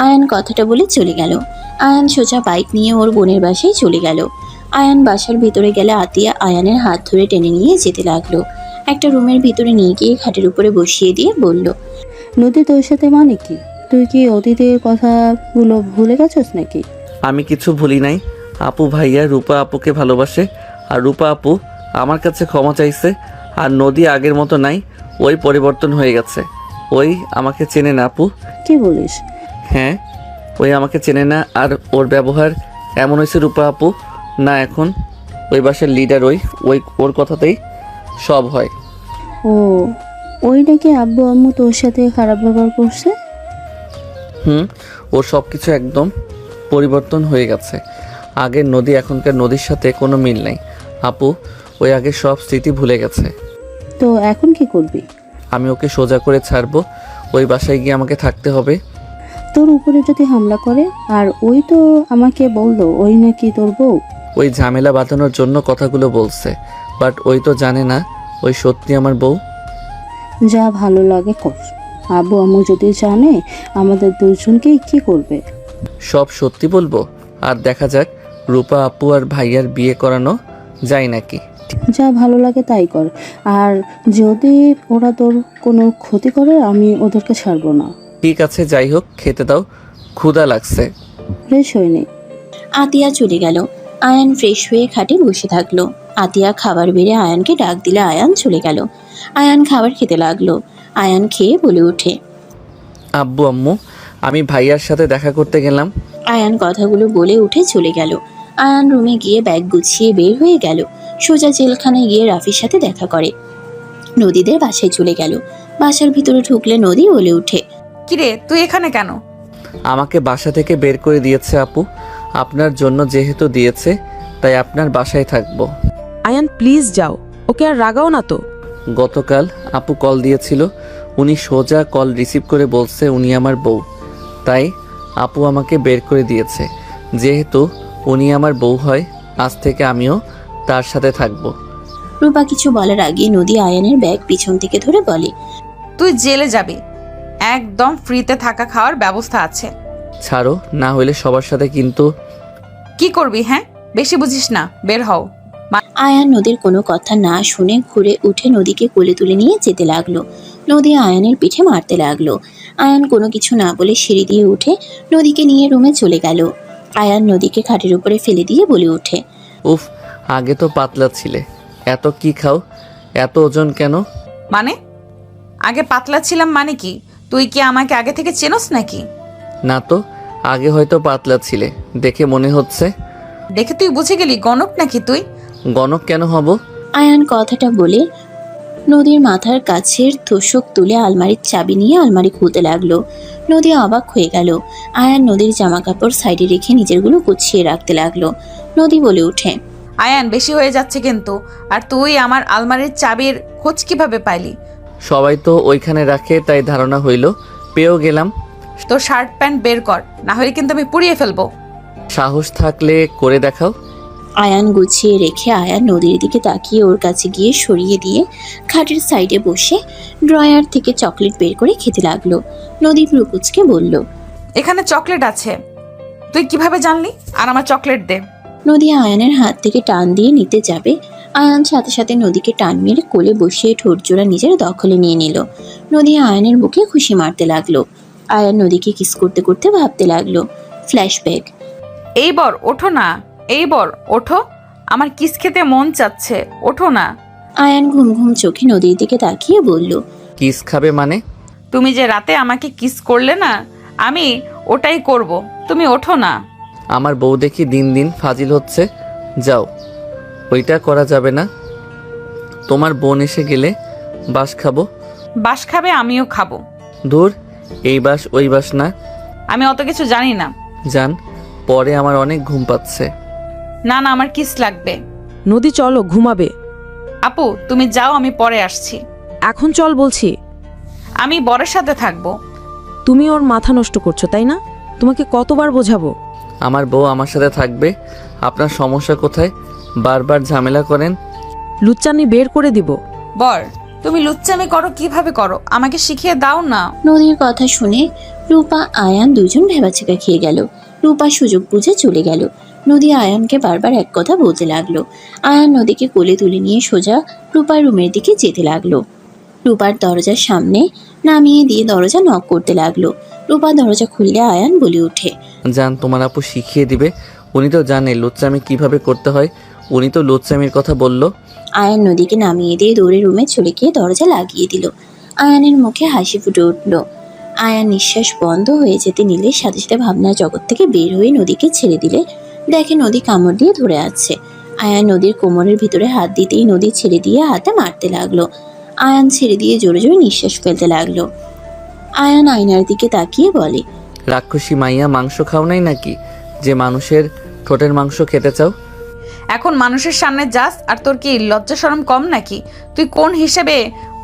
আয়ান কথাটা বলে চলে গেল। আয়ান সোজা বাইক নিয়ে ওর বোনের বাসায় চলে গেল। আয়ান বাসার ভিতরে গেলে আতিয়া আয়ানের হাত ধরে টেনে নিয়ে যেতে লাগলো। একটা রুমের ভিতরে নিয়ে গিয়ে খাটের উপরে বসিয়ে দিয়ে বলল, নদী তোর সাথে মানে কি? তুই কি অতীতের কথাগুলো ভুলে গেছস নাকি? আমি কিছু ভুলি নাই। আপু ভাইয়া রূপা আপুকে ভালোবাসে আর রূপা আপু আমার কাছে ক্ষমা চাইছে। আর নদী আগের মতো নাই, ওই পরিবর্তন হয়ে গেছে। ওই আমাকে চেনে না আপু। কি বলিস? হ্যাঁ, ওই আমাকে চেনে না আর ওর ব্যবহার এমন হয়েছে রূপা আপু না এখন ওই বাসার লিডার। ওর কথাতেই সব হয়। ও, ওই নাকি আব্বু আম্মু তোর সাথে খারাপ ব্যবহার করছে? ওর সব কিছু একদম পরিবর্তন হয়ে গেছে। আগের নদী এখনকার নদীর সাথে কোনো মিল নেই আপু। ওই আগের সব স্মৃতি ভুলে গেছে। তো এখন কি করবি? আমি ওকে সোজা করে ছাড়বো। ওই বাসায় গিয়ে আমাকে থাকতে হবে। তোর উপরে যদি হামলা করে? আর ওই তো আমাকে বললো ওই নাকি তোর বউ। ওই ঝামেলা বাঁধানোর জন্য কথাগুলো বলছে, বাট ওই তো জানে না ওই সত্যি আমার বউ। যা ভালো লাগে কর। আব্বু আম্মু যদি জানে আমাদের দুজনকেই কি করবে? সব সত্যি বলবো, আর দেখা যাক রূপা আপু আর ভাইয়ার বিয়ে করানো যায় নাকি। যা ভালো লাগে তাই কর। আর যদি ওরা তোর কোনো ক্ষতি করে আমি ওদেরকে ছাড়বো না। ঠিক আছে, যাই হোক, খেতে দাও, ক্ষুধা লাগছে। ফ্রেশ হয়নি। আতিয়া চলে গেল। আয়ান ফ্রেশ হয়ে খাটে বসে থাকলো। আতিয়া খাবার বেড়ে আয়ানকে ডাক দিলে আয়ান চলে গেল। আয়ান খাবার খেতে লাগলো। আয়ান খেয়ে বলে ওঠে, আব্বু আম্মু, আমি ভাইয়ার সাথে দেখা করতে গেলাম। আয়ান কথাগুলো বলে উঠে চলে গেল। আয়ান রুমে গিয়ে ব্যাগ গুছিয়ে বের হয়ে গেল। সোজা জেলখানায় গিয়ে রাফির সাথে দেখা করে। নদীদের বাসায় চলে গেল। বাসার ভিতরে ঢুকলে নদী বলে উঠে, কিরে, তুই এখানে কেন? আমাকে বাসা থেকে বের করে দিয়েছে আপু। আপনার জন্য যেহেতু দিয়েছে তাই আপনার বাসায় থাকবো। আয়ান, প্লিজ যাও, ওকে আর রাগাও না তো। গতকাল আপু কল দিয়েছিল, উনি সোজা কল রিসিভ করে বলছে উনি আমার বউ। তাই আপু আমাকে বের করে দিয়েছে। যেহেতু উনি আমার বউ হয়, আজ থেকে আমিও তার সাথে থাকবো। রূপা কিছু বলার আগে নদী আয়ানের ব্যাগ পিছন থেকে ধরে বলে, তুই জেলে যাবি, একদম ফ্রিতে থাকা খাওয়ার ব্যবস্থা আছে। ছাড়ো, না হইলে সবার সাথে কিন্তু। কি করবি হ্যাঁ? বেশি বুঝিস না, বের হও। আয়ান নদীর কোনো কথা না শুনে ঘুরে উঠে নদীকে কোলে তুলে নিয়ে যেতে লাগলো। নদী আয়ানের পিঠে মারতে লাগলো। আয়ান কোনো কিছু না বলে সিঁড়ি দিয়ে উঠে নদীকে নিয়ে রুমে চলে গেল। আয়ান নদীকে খাটের উপরে ফেলে দিয়ে বলে ওঠে, উফ, আগে তো পাতলা ছিলে, এত কি খাও, এত ওজন কেন? মানে আগে পাতলা ছিলাম মানে কি? তুই কি আমাকে আগে থেকে চেনস নাকি? না তো, আগে হয়তো পাতলা ছিলে, দেখে মনে হচ্ছে। দেখে তুই বুঝে গেলি গণক নাকি তুই? গণক কেন হব? আয়ান কথাটা বলে নদীর মাথার কাছের তোষক তুলে আলমারির চাবি নিয়ে আলমারি খুলতে লাগলো। নদী অবাক হয়ে গেল। আয়ান নদীর জামা কাপড় সাইডে রেখে নিজেরগুলো গুছিয়ে রাখতে লাগলো। নদী বলে ওঠে, আয়ান বেশি হয়ে যাচ্ছে কিন্তু। আর তুই আমার আলমারির চাবির খোঁজ কিভাবে পাইলি? সবাই তো ওইখানে রাখে, তাই ধারণা হইল, পেয়েও গেলাম। তোর শার্ট প্যান্ট বের কর, না হলে কিন্তু আমি পুড়িয়ে ফেলবো। সাহস থাকলে করে দেখাও। আয়ান গুছিয়ে রেখে আয়ান নদীর দিকে তাকিয়ে ওর কাছে গিয়ে সরিয়ে দিয়ে খাটের সাইডে বসে ড্রয়ার থেকে চকলেট বের করে খেতে লাগলো। নদী প্রকুচকে বলল, এখানে চকলেট আছে, তুই কিভাবে জানলি? আর আমার চকলেট দে। নদী আয়ানের হাত থেকে টান দিয়ে নিতে যাবে, আয়ান সাথে সাথে নদীকে টান মেরে কোলে বসিয়ে ঠোঁট জোড়া নিজের দখলে নিয়ে নিল। নদী আয়ানের বুকে খুশি মারতে লাগলো। আয়ান নদীকে কিস করতে করতে ভাবতে লাগলো, ফ্ল্যাশব্যাক। এই বর ওঠো না, এই বর ওঠো, আমার কিস খেতে মন চাচ্ছে, ওঠো না। আয়ান ঘুম ঘুম চোখে নদীর দিকে তাকিয়ে বলল, কিস খাবে মানে? তুমি যে রাতে আমাকে কিস করলে না, আমি ওটাই করব, তুমি ওঠো না। আমার বউ দেখি দিন দিন ফাজিল হচ্ছে, যাও, ওইটা করা যাবে না। তোমার বোন এসে গেলে বাস খাবো। বাস খাবে, আমিও খাবো। ধুর, এই বাস ওই বাস না। আমি অত কিছু জানি না। জান, পরে আমার অনেক ঘুম পাচ্ছে। না না, আমার কিস লাগবে। নদী চলো, ঘুমাবে। আপু তুমি যাও, আমি পরে আসছি। এখন চল বলছি। আমি বরের সাথে থাকবো। তুমি ওর মাথা নষ্ট করছো তাই না? তোমাকে কতবার বোঝাবো? আমার বউ আমার সাথে থাকবে, আপনার সমস্যা কোথায়? বারবার ঝামেলা করেন। লুচ্চানি বের করে দিব। বর তুমি লুচ্চামি করো কিভাবে করো, আমাকে শিখিয়ে দাও না। নদীর কথা শুনে রূপা আয়ান দুজন ভেবাচেকা খেয়ে গেল। রূপা সুযোগ বুঝে চলে গেল। নদী আয়ানকে বারবার এক কথা বলতে লাগলো। আয়ান নদীকে কোলে তুলে নিয়ে সোজা রূপার রুমের দিকে যেতে লাগলো। রূপার দরজার সামনে নামিয়ে দিয়ে দরজা নক করতে লাগলো। রূপা দরজা খুললে আয়ান বলে ওঠে, জান, তোমার আপু শিখিয়ে দিবে। উনি তো জানে লুচ্চামি কিভাবে করতে হয়, উনি তো লুচ্চামির কথা বলল। আয়ান নদীকে নামিয়ে দিয়ে দৌড়ে রুমে চলে গিয়ে দরজা লাগিয়ে দিল। আয়ানের মুখে হাসি ফুটে উঠল। আয়ান নিঃশ্বাস বন্ধ হয়ে যেতে নিলে সাথে সাথে ভাবনার জগৎ থেকে বের হয়ে নদীকে ছেড়ে দিলে দেখে নদী কামড় দিয়ে ধরে আছে। আয়ান নদীর কোমরের ভিতরে হাত দিতেই নদী ছেড়ে দিয়ে হাতে মারতে লাগলো। আয়ান ছেড়ে দিয়ে জোরে জোরে নিঃশ্বাস ফেলতে লাগলো। আয়ান আয়নার দিকে তাকিয়ে বলে, রাক্ষসী মাইয়া, মাংস খাও নাই নাকি যে মানুষের ঠোঁটের মাংস খেতে চাও? এখন মানুষের সামনে যাস আর তোর কি লজ্জা শরম কম নাকি? তুই কোন হিসেবে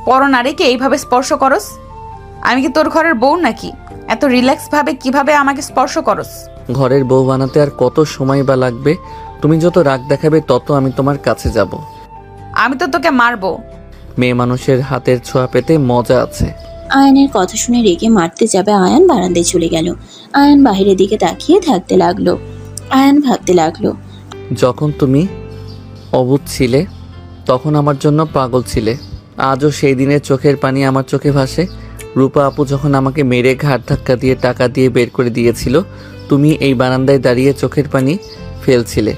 পরনারীকে এইভাবে স্পর্শ করস? আমি কি তোর ঘরের বউ নাকি? এত রিল্যাক্স ভাবে কিভাবে আমাকে স্পর্শ করস? ঘরের বউ বানাতে আর কত সময় বা লাগবে? তুমি যত রাগ দেখাবে তত আমি তোমার কাছে যাব। আমি তো তোকে মারবো। মেয়ে মানুষের হাতের ছোঁয়া পেতে মজা আছে। আয়ানের কথা শুনে রেগে মারতে যাবে আয়ান বারান্দায় চলে গেল। আয়ান বাহিরের দিকে তাকিয়ে থাকতে লাগলো। আয়ান ভাবতে লাগলো, যখন তুমি অবুঝ ছিলে তখন আমার জন্য পাগল ছিলে। আজও সেই দিনের চোখের পানি আমার চোখে ভাসে। রূপা আপু যখন আমাকে মেরে ঘাট ধাক্কা দিয়ে টাকা দিয়ে বের করে দিয়েছিল, তুমি এই বারান্দায় দাঁড়িয়ে চোখের পানি ফেলছিলে।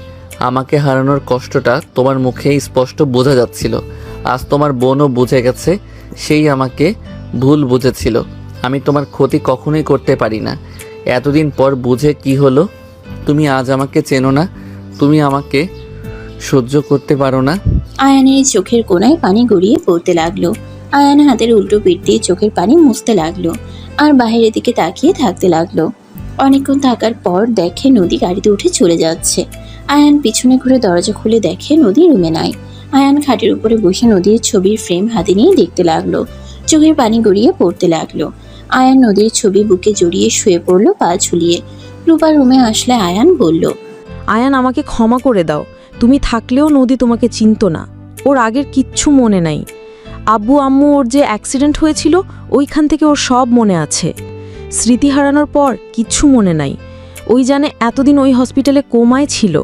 আমাকে হারানোর কষ্টটা তোমার মুখে স্পষ্ট বোঝা যাচ্ছিল। আজ তোমার বোনও বুঝে গেছে, সেই আমাকে ভুল বুঝেছিল। আমি তোমার ক্ষতি কখনোই করতে পারি না। এতদিন পর বুঝে কি হলো? তুমি আজ আমাকে চেনো না, তুমি আমাকে সহ্য করতে পারো না। আয়ানের চোখের কোণায় পানি গড়িয়ে পড়তে লাগলো। আয়ান হাতের উল্টো পিঠ দিয়ে চোখের পানি মুছতে লাগলো আর বাইরের দিকে তাকিয়ে থাকতে লাগলো। অনেকক্ষণ থাকার পর দেখে নদী গাড়িতে উঠে চলে যাচ্ছে। আয়ান পিছনে ঘুরে দরজা খুলে দেখে নদী রুমে নাই। আয়ান খাটের উপরে বসে নদীর ছবির ফ্রেম হাতে নিয়ে দেখতে লাগলো। চোখের পানি গড়িয়ে পড়তে লাগলো। আয়ান নদীর ছবি বুকে জড়িয়ে শুয়ে পড়লো পা ঝুলিয়ে। রূপা রুমে আসলে আয়ান বলল, আয়ান, আমাকে ক্ষমা করে দাও। তুমি থাকলেও নদী তোমাকে চিনতো না। ওর আগের কিচ্ছু মনে নাই। আব্বু আম্মু ওর যে অ্যাক্সিডেন্ট হয়েছিল ওইখান থেকে ওর সব মনে আছে। স্মৃতি হারানোর পর কিচ্ছু মনে নাই। ওই জানে এতদিন ওই হসপিটালে কোমায় ছিল।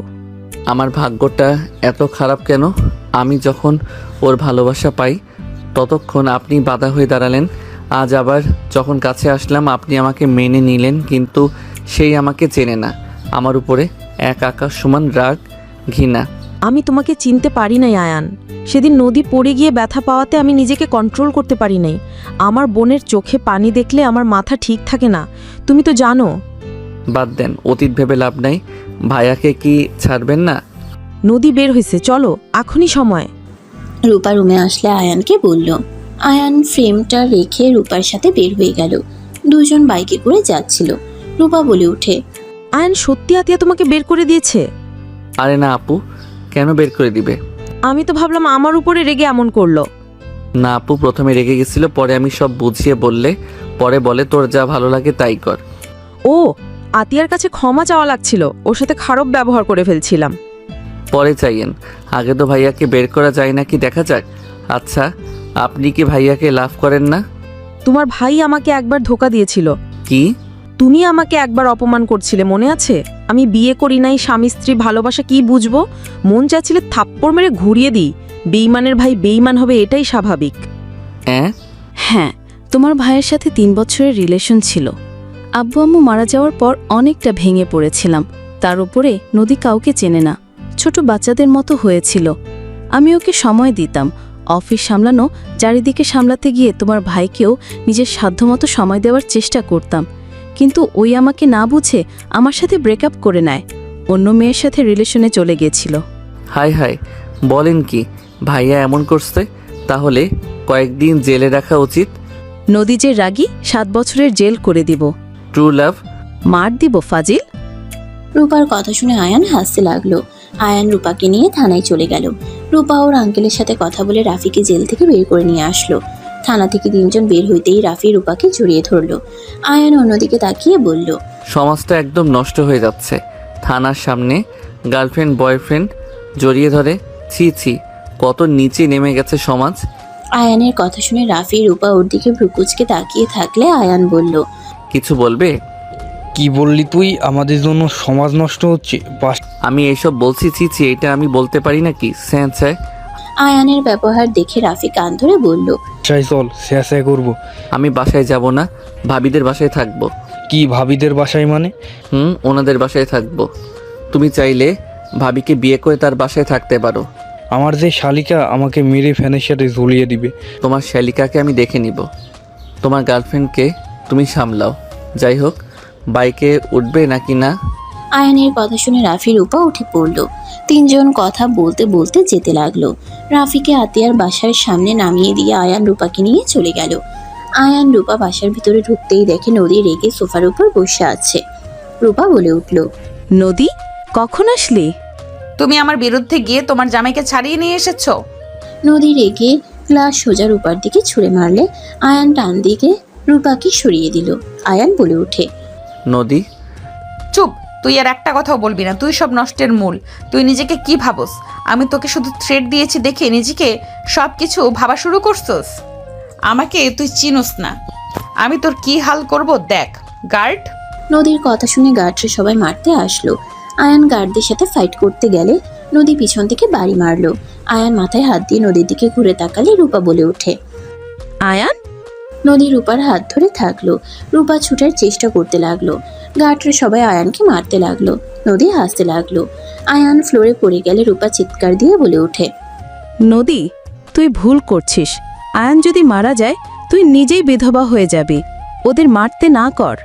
আমার ভাগ্যটা এত খারাপ কেন? আমি যখন ওর ভালোবাসা পাই ততক্ষণ আপনি বাধা হয়ে দাঁড়ালেন। আজ আবার যখন কাছে আসলাম আপনি আমাকে মেনে নিলেন, কিন্তু সেই আমাকে চেনে না। আমার উপরে এক আকাশ সমান রাগ, ঘৃণা। আমি তোমাকে চিনতে পারি নাই আয়ান। সেদিন নদী পড়ে গিয়ে ব্যথা পাওয়াতে আমি নিজেকে কন্ট্রোল করতে পারি নাই। আমার বোনের চোখে পানি দেখলে আমার মাথা ঠিক থাকে না, তুমি তো জানো। বাদ দেন, অতীত ভেবে লাভ নাই। ভাইয়াকে কি ছাড়বেন না? নদী বের হয়েছে, চলো, এখনই সময়। রূপা রুমে আসলে আয়ানকে বলল। আয়ান ফ্রেমটা রেখে রূপার সাথে বের হয়ে গেল। দুজন বাইকে করে যাচ্ছিল। রূপা বলে ওঠে, আয়ান সত্যি আতিয়া তোমাকে বের করে দিয়েছে? আরে না আপু, কেন বের করে দিবে? আমি তো ভাবলাম আমার উপরে রেগে এমন করলো। না আপু, প্রথমে রেগে গেছিল, পরে আমি সব বুঝিয়ে বললে পরে বলে তোর যা ভালো লাগে তাই কর। ও, আতিয়ার কাছে ক্ষমা চাওয়া লাগছিল, ওর সাথে খারাপ ব্যবহার করে ফেলছিলাম। পরে চাইয়েন, আগে তো ভাইয়াকে বের করা যায় নাকি দেখা যাক। আচ্ছা, আপনি কি ভাইয়াকে লাভ করেন না? তোমার ভাই আমাকে একবার ধোকা দিয়েছিল। কি? তুমি আমাকে একবার অপমান করছিলে, মনে আছে? আমি বিয়ে করি নাই, স্বামী স্ত্রী ভালোবাসা কি বুঝবো? মন চাচ্ছিলে থাপ্পড় মেরে ঘুরিয়ে দিই। বেইমানের ভাই বেইমান হবে, এটাই স্বাভাবিক। হ্যাঁ, তোমার ভাইয়ের সাথে 3 বছরের রিলেশন ছিল। আব্বু আম্মু মারা যাওয়ার পর অনেকটা ভেঙে পড়েছিলাম। তার উপরে নদী কাউকে চেনে না, ছোট বাচ্চাদের মতো হয়েছিল। আমি ওকে সময় দিতাম, অফিস সামলানো, চারিদিকে সামলাতে গিয়ে তোমার ভাইকেও নিজের সাধ্যমতো সময় দেওয়ার চেষ্টা করতাম। কিন্তু ওই আমাকে না বুঝে আমার সাথে ব্রেকআপ করে নেয়, অন্য মেয়ের সাথে রিলেশনে চলে গিয়েছিল। হাই হাই, বলেন কি? ভাইয়া এমন করছে? তাহলে কয়েকদিন জেলে রাখা উচিত। নদী যে রাগী, 7 বছরের জেল করে দিব। True love. মার দিব ফাজিল। রূপার কথা শুনে আয়ান হাসতে লাগলো। আয়ান রূপাকে নিয়ে থানায় চলে গেল। রূপা ওর আঙ্কেলের সাথে কথা বলে রাফিকে জেল থেকে বের করে নিয়ে আসলো। থানা থেকে 3 জন বের হইতেই রাফি রূপাকে জড়িয়ে ধরলো। আয়ান অন্যদিকে তাকিয়ে বলল, সমাজটা একদম নষ্ট হয়ে যাচ্ছে। থানার সামনে গার্লফ্রেন্ড বয়ফ্রেন্ড জড়িয়ে ধরে, ছি ছি, কত নিচে নেমে গেছে সমাজ। আয়ানের কথা শুনে রাফি রূপা ওর দিকে ভ্রুকুচকে তাকিয়ে থাকলে আয়ান বলল, কিছু বলবে? কি বললি তুই? আমাদের জন্য সমাজ নষ্ট হচ্ছে। আমি এইসব বলছি, ছি ছি, এটা আমি বলতে পারি নাকি? স্যাঁ। আয়ানের ব্যবহার দেখে রাফি কান ধরে বলল, বাসায় চল, স্যাঁ করবো। আমি বাসায় যাব না, ভাবিদের বাসায় থাকবো। কি ভাবিদের বাসায় মানে? ওনাদের বাসায় থাকবো। তুমি চাইলে ভাবিকে বিয়ে করে তার বাসায় থাকতে পারো। আমার যে শালিকা আমাকে মেরে ফ্যানের সাথে ঝুলিয়ে দিবে। তোমার শালিকাকে আমি দেখে নিব। তোমার গার্লফ্রেন্ডকে তুমি সামলাও। যাই হোক, বাইকে উঠবে নাকি না? আয়ানের কথা শুনে রাফি রূপা উঠে পড়ল। 3 জন কথা বলতে বলতে যেতে লাগলো। রাফিকে আতিয়ার বাসার সামনে নামিয়ে দিয়ে আয়ান রূপাকে নিয়ে চলে গেল। আয়ান রূপা বাসার ভিতরে ঢুকতেই দেখে নদী রেগে সোফার উপর বসে আছে। রূপা বলে উঠল, নদী, কখন আসলি? তুমি আমার বিরুদ্ধে গিয়ে তোমার জামাইকে ছাড়িয়ে নিয়ে এসেছো। নদী রেগে গ্লাস সোজা রূপার দিকে ছুঁড়ে মারলে আয়ান টান দিকে রূপাকে সরিয়ে দিল। আয়ান বলে ওঠে, নদী। চুপ, তুই আর একটা কথাও বলবি না। তুই সব নষ্টের মূল। তুই নিজেকে কি ভাবস? আমি তোকে শুধু থ্রেট দিয়েছি দেখে নিজেকে সব কিছু ভাবা শুরু করছস। আমাকে তুই চিনোস না। আমি তোর কি হাল করব দেখ। গার্ড। নদীর কথা শুনে গার্ডরা সবাই মারতে আসলো। আয়ান গার্ডদের সাথে ফাইট করতে গেলে নদী পিছন থেকে বাড়ি মারলো। আয়ান মাথায় হাত দিয়ে নদীর দিকে ঘুরে তাকালে রূপা বলে ওঠে, আয়ান। নদী রূপার হাত ধরে থাকলো। রূপা ছুটার চেষ্টা করতে লাগলো। গার্ডরা সবাই আয়ানকে মারতে লাগলো। নদী হাসতে লাগলো। আয়ান ফ্লোরে পড়ে গেলে রূপা চিৎকার দিয়ে বলে ওঠে, নদী, তুই ভুল করছিস। আয়ান যদি মারা যায় তুই নিজেই বিধবা হয়ে যাবি। ওদের মারতে না কর।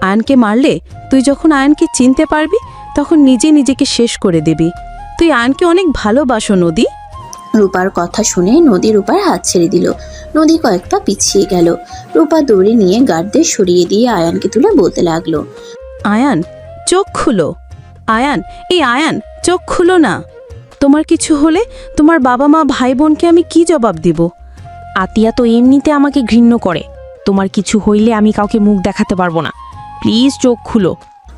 আয়ানকে মারলে তুই যখন আয়ানকে চিনতে পারবি তখন নিজে নিজেকে শেষ করে দিবি। তুই আয়ানকে অনেক ভালোবাসো নদী। রূপার কথা শুনে নদী রূপার হাত ছেড়ে দিল। নদী কয়েক পা পিছিয়ে গেল। রূপা দৌড়ে নিয়ে গার্ডদের সরিয়ে দিয়ে আয়ানকে তুলে বলতে লাগলো, আয়ান, চোখ খুলো। আয়ান, এই আয়ান, চোখ খুলো না। তোমার কিছু হলে তোমার বাবা মা ভাই বোনকে আমি কি জবাব দিব? আতিয়া তো এমনিতে আমাকে ঘৃণ্য করে। তোমার কিছু হইলে আমি কাউকে মুখ দেখাতে পারবো না। প্লিজ চোখ খুলো।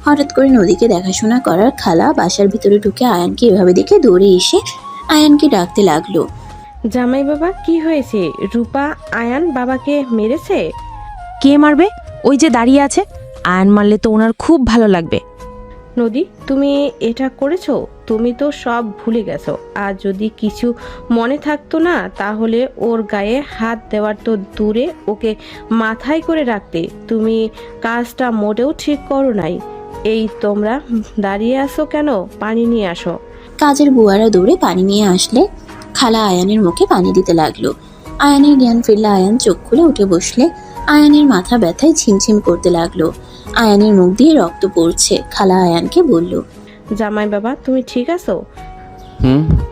হঠাৎ করে নদীকে দেখাশোনা করার খালা বাসার ভিতরে ঢুকে আয়ানকে এভাবে দেখে দৌড়ে এসে আয়ানকে ডাকতে লাগলো। জামাই বাবা, কি হয়েছে? রূপা আয়ান বাবাকে মেরেছে? কে মারবে? ওই যে দাঁড়িয়ে আছে, আয়ন মারলে তো ওনার খুব ভালো লাগবে। নদী, তুমি এটা করেছো? তুমি তো সব ভুলে গেছো। আর যদি কিছু মনে থাকতো না, তাহলে ওর গায়ে হাত দেওয়ার তো দূরে, ওকে মাথায় করে রাখতে। তুমি কাজটা মোটেও ঠিক করো নাই। এই তোমরা দাঁড়িয়ে আসো কেন? পানি নিয়ে আসো। কাজের বুয়ারা দৌড়ে পানি নিয়ে আসলে খালা আয়ানের মুখে পানি দিতে লাগলো। আয়ানের জ্ঞান ফিরলে আয়ান চোখ খুলে উঠে বসলে আয়ানের মাথা ব্যথায় ঝিমঝিম করতে লাগলো। আয়ানের মুখ দিয়ে রক্ত পড়ছে। খালা আয়ানকে বলল, জামাই বাবা, তুমি ঠিক আছো?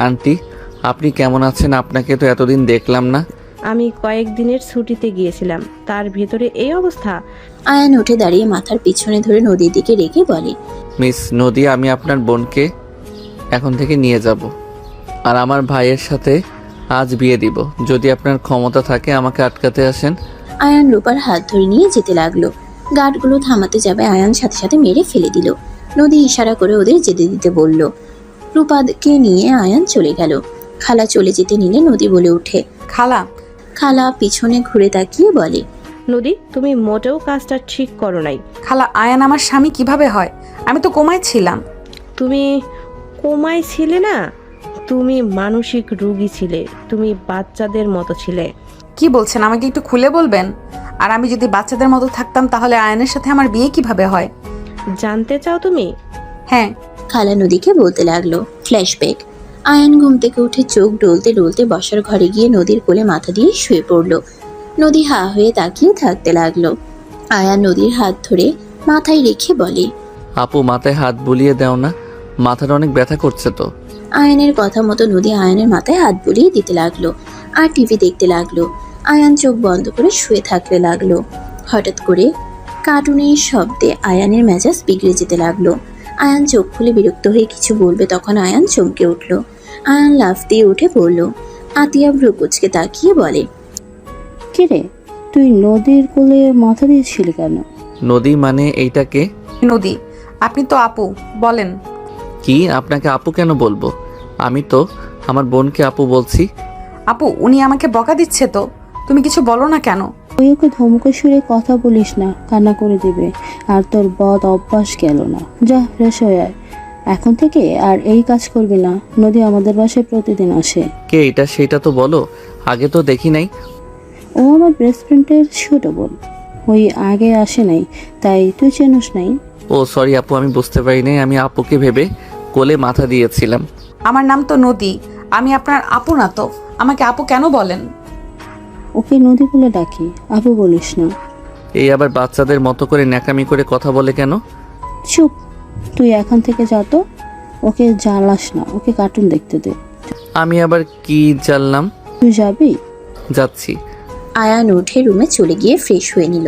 আন্টি, আপনি কেমন আছেন? আপনাকে তো এতদিন দেখলাম না। আমি কয়েকদিনের ছুটিতে গিয়েছিলাম, তার ভিতরে এই অবস্থা। আয়ান উঠে দাঁড়িয়ে মাথার পিছনে ধরে নদীর দিকে রেখে বলে, মিস নদী, আমি আপনার বোনকে এখন থেকে নিয়ে যাব, আর আমার ভাইয়ের সাথে আজ বিয়ে দিব। যদি আপনার ক্ষমতা থাকে আমাকে আটকাতে আসেন। আয়ান রূপার হাত ধরে নিয়ে যেতে লাগলো। গার্ডগুলো থামাতে যাবে, আয়ান সাথে সাথে মেরে ফেলে দিল। নদী ইশারা করে ওদের যেতে দিতে বলল। রূপাকে নিয়ে আয়ান চলে গেল। খালা চলে যেতে নিলে নদী বলে ওঠে। খালা, খালা পিছনে ঘুরে তাকিয়ে বলে, নদী, তুমি মোটেও কাজটা ঠিক করো নাই। খালা, আয়ান আমার স্বামী কিভাবে হয়? আমি তো কোমায় ছিলাম। তুমি কোমায় ছিলে না, তুমি মানসিক রোগী ছিলে। তুমি বাচ্চাদের মতো ছিলে। কি বলছেন? আমাকে একটু খুলে বলবেন? আর আমি যদি বাচ্চাদের মতো থাকতাম তাহলে আয়ানের সাথে আমার বিয়ে কিভাবে হয়? জানতে চাও তুমি? হ্যাঁ। খালা নদীকে বলতে লাগলো। ফ্ল্যাশব্যাক। আয়ান ঘুম থেকে উঠে চোখ ডলতে ডলতে বসার ঘরে গিয়ে নদীর কোলে মাথা দিয়ে শুয়ে পড়ল। নদী হা হয়ে তাকিয়ে থাকতে লাগলো। আয়ান নদীর হাত ধরে মাথায় রেখে বলে, আপু, মাথায় হাত বুলিয়ে দাও না, মাথাটা অনেক ব্যথা করছে তো। আয়ানের কথা মতো নদী আয়ানের মাথায় হাত বুলিয়ে দিতে লাগলো আর টিভি দেখতে লাগলো। আয়ান চোখ বন্ধ করে শুয়ে থাকতে লাগলো। হঠাৎ করে কার্টুনের শব্দে আয়ানের মেজাজ বিগড়ে যেতে লাগলো। আয়ান চোখ খুলে বিরক্ত হয়ে কিছু বলবে, তখন আয়ান চমকে উঠল। আয়ান লাফ দিয়ে উঠে পড়ল। আতিয়া ভ্রুকুচকে তাকিয়ে বলে, কিরে, তুই নদীর কোলে মাথা দিয়েছিলি কেন? নদী মানে এইটাকে? নদী, আপনি তো আপু, বলেন। কি, আপনাকে আপু কেন বলবো? আমি তো আমার বোনকে আপু বলছি। আপু, উনি আমাকে বকা দিচ্ছে তো, তুমি কিছু বলো না কেন? তুই ওকে ধমকে সুরে কথা বলিস না, কান্না করে দিবে। আর তোর বদ অভ্যাস গেল না। যা, ফ্রেশ হয়ে আয়। এখন থেকে আর এই কাজ করবি না। নদী আমাদের বাসায় প্রতিদিন আসে। কে এটা, সেটা তো বলো। আগে তো দেখি নাই। ও আমার বেস্ট ফ্রেন্ডের ছোট বোন। ওই আগে আসে নাই, তাই তুই চেনস নাই। ও সরি আপু, আমি বুঝতে পারি নাই। আমি আপুকে ভেবে কোলে মাথা দিয়েছিলাম। আমার নাম তো নদী, আমি আপনার আপু না তো, আমাকে আপু কেন বলেন? ওকে নদী বলে ডাকি, আপু বলিস না। এই আবার বাচ্চাদের মতো করে ন্যাকামি করে কথা বলে কেন? চুপ, তুই এখন থেকে যা তো। ওকে জ্বালাস না, ওকে কার্টুন দেখতে দে। আমি আবার কি জানলাম? তুই যাবি? যাচ্ছি। আয়ান উঠে রুমে চলে গিয়ে ফ্রেশ হয়ে নিল।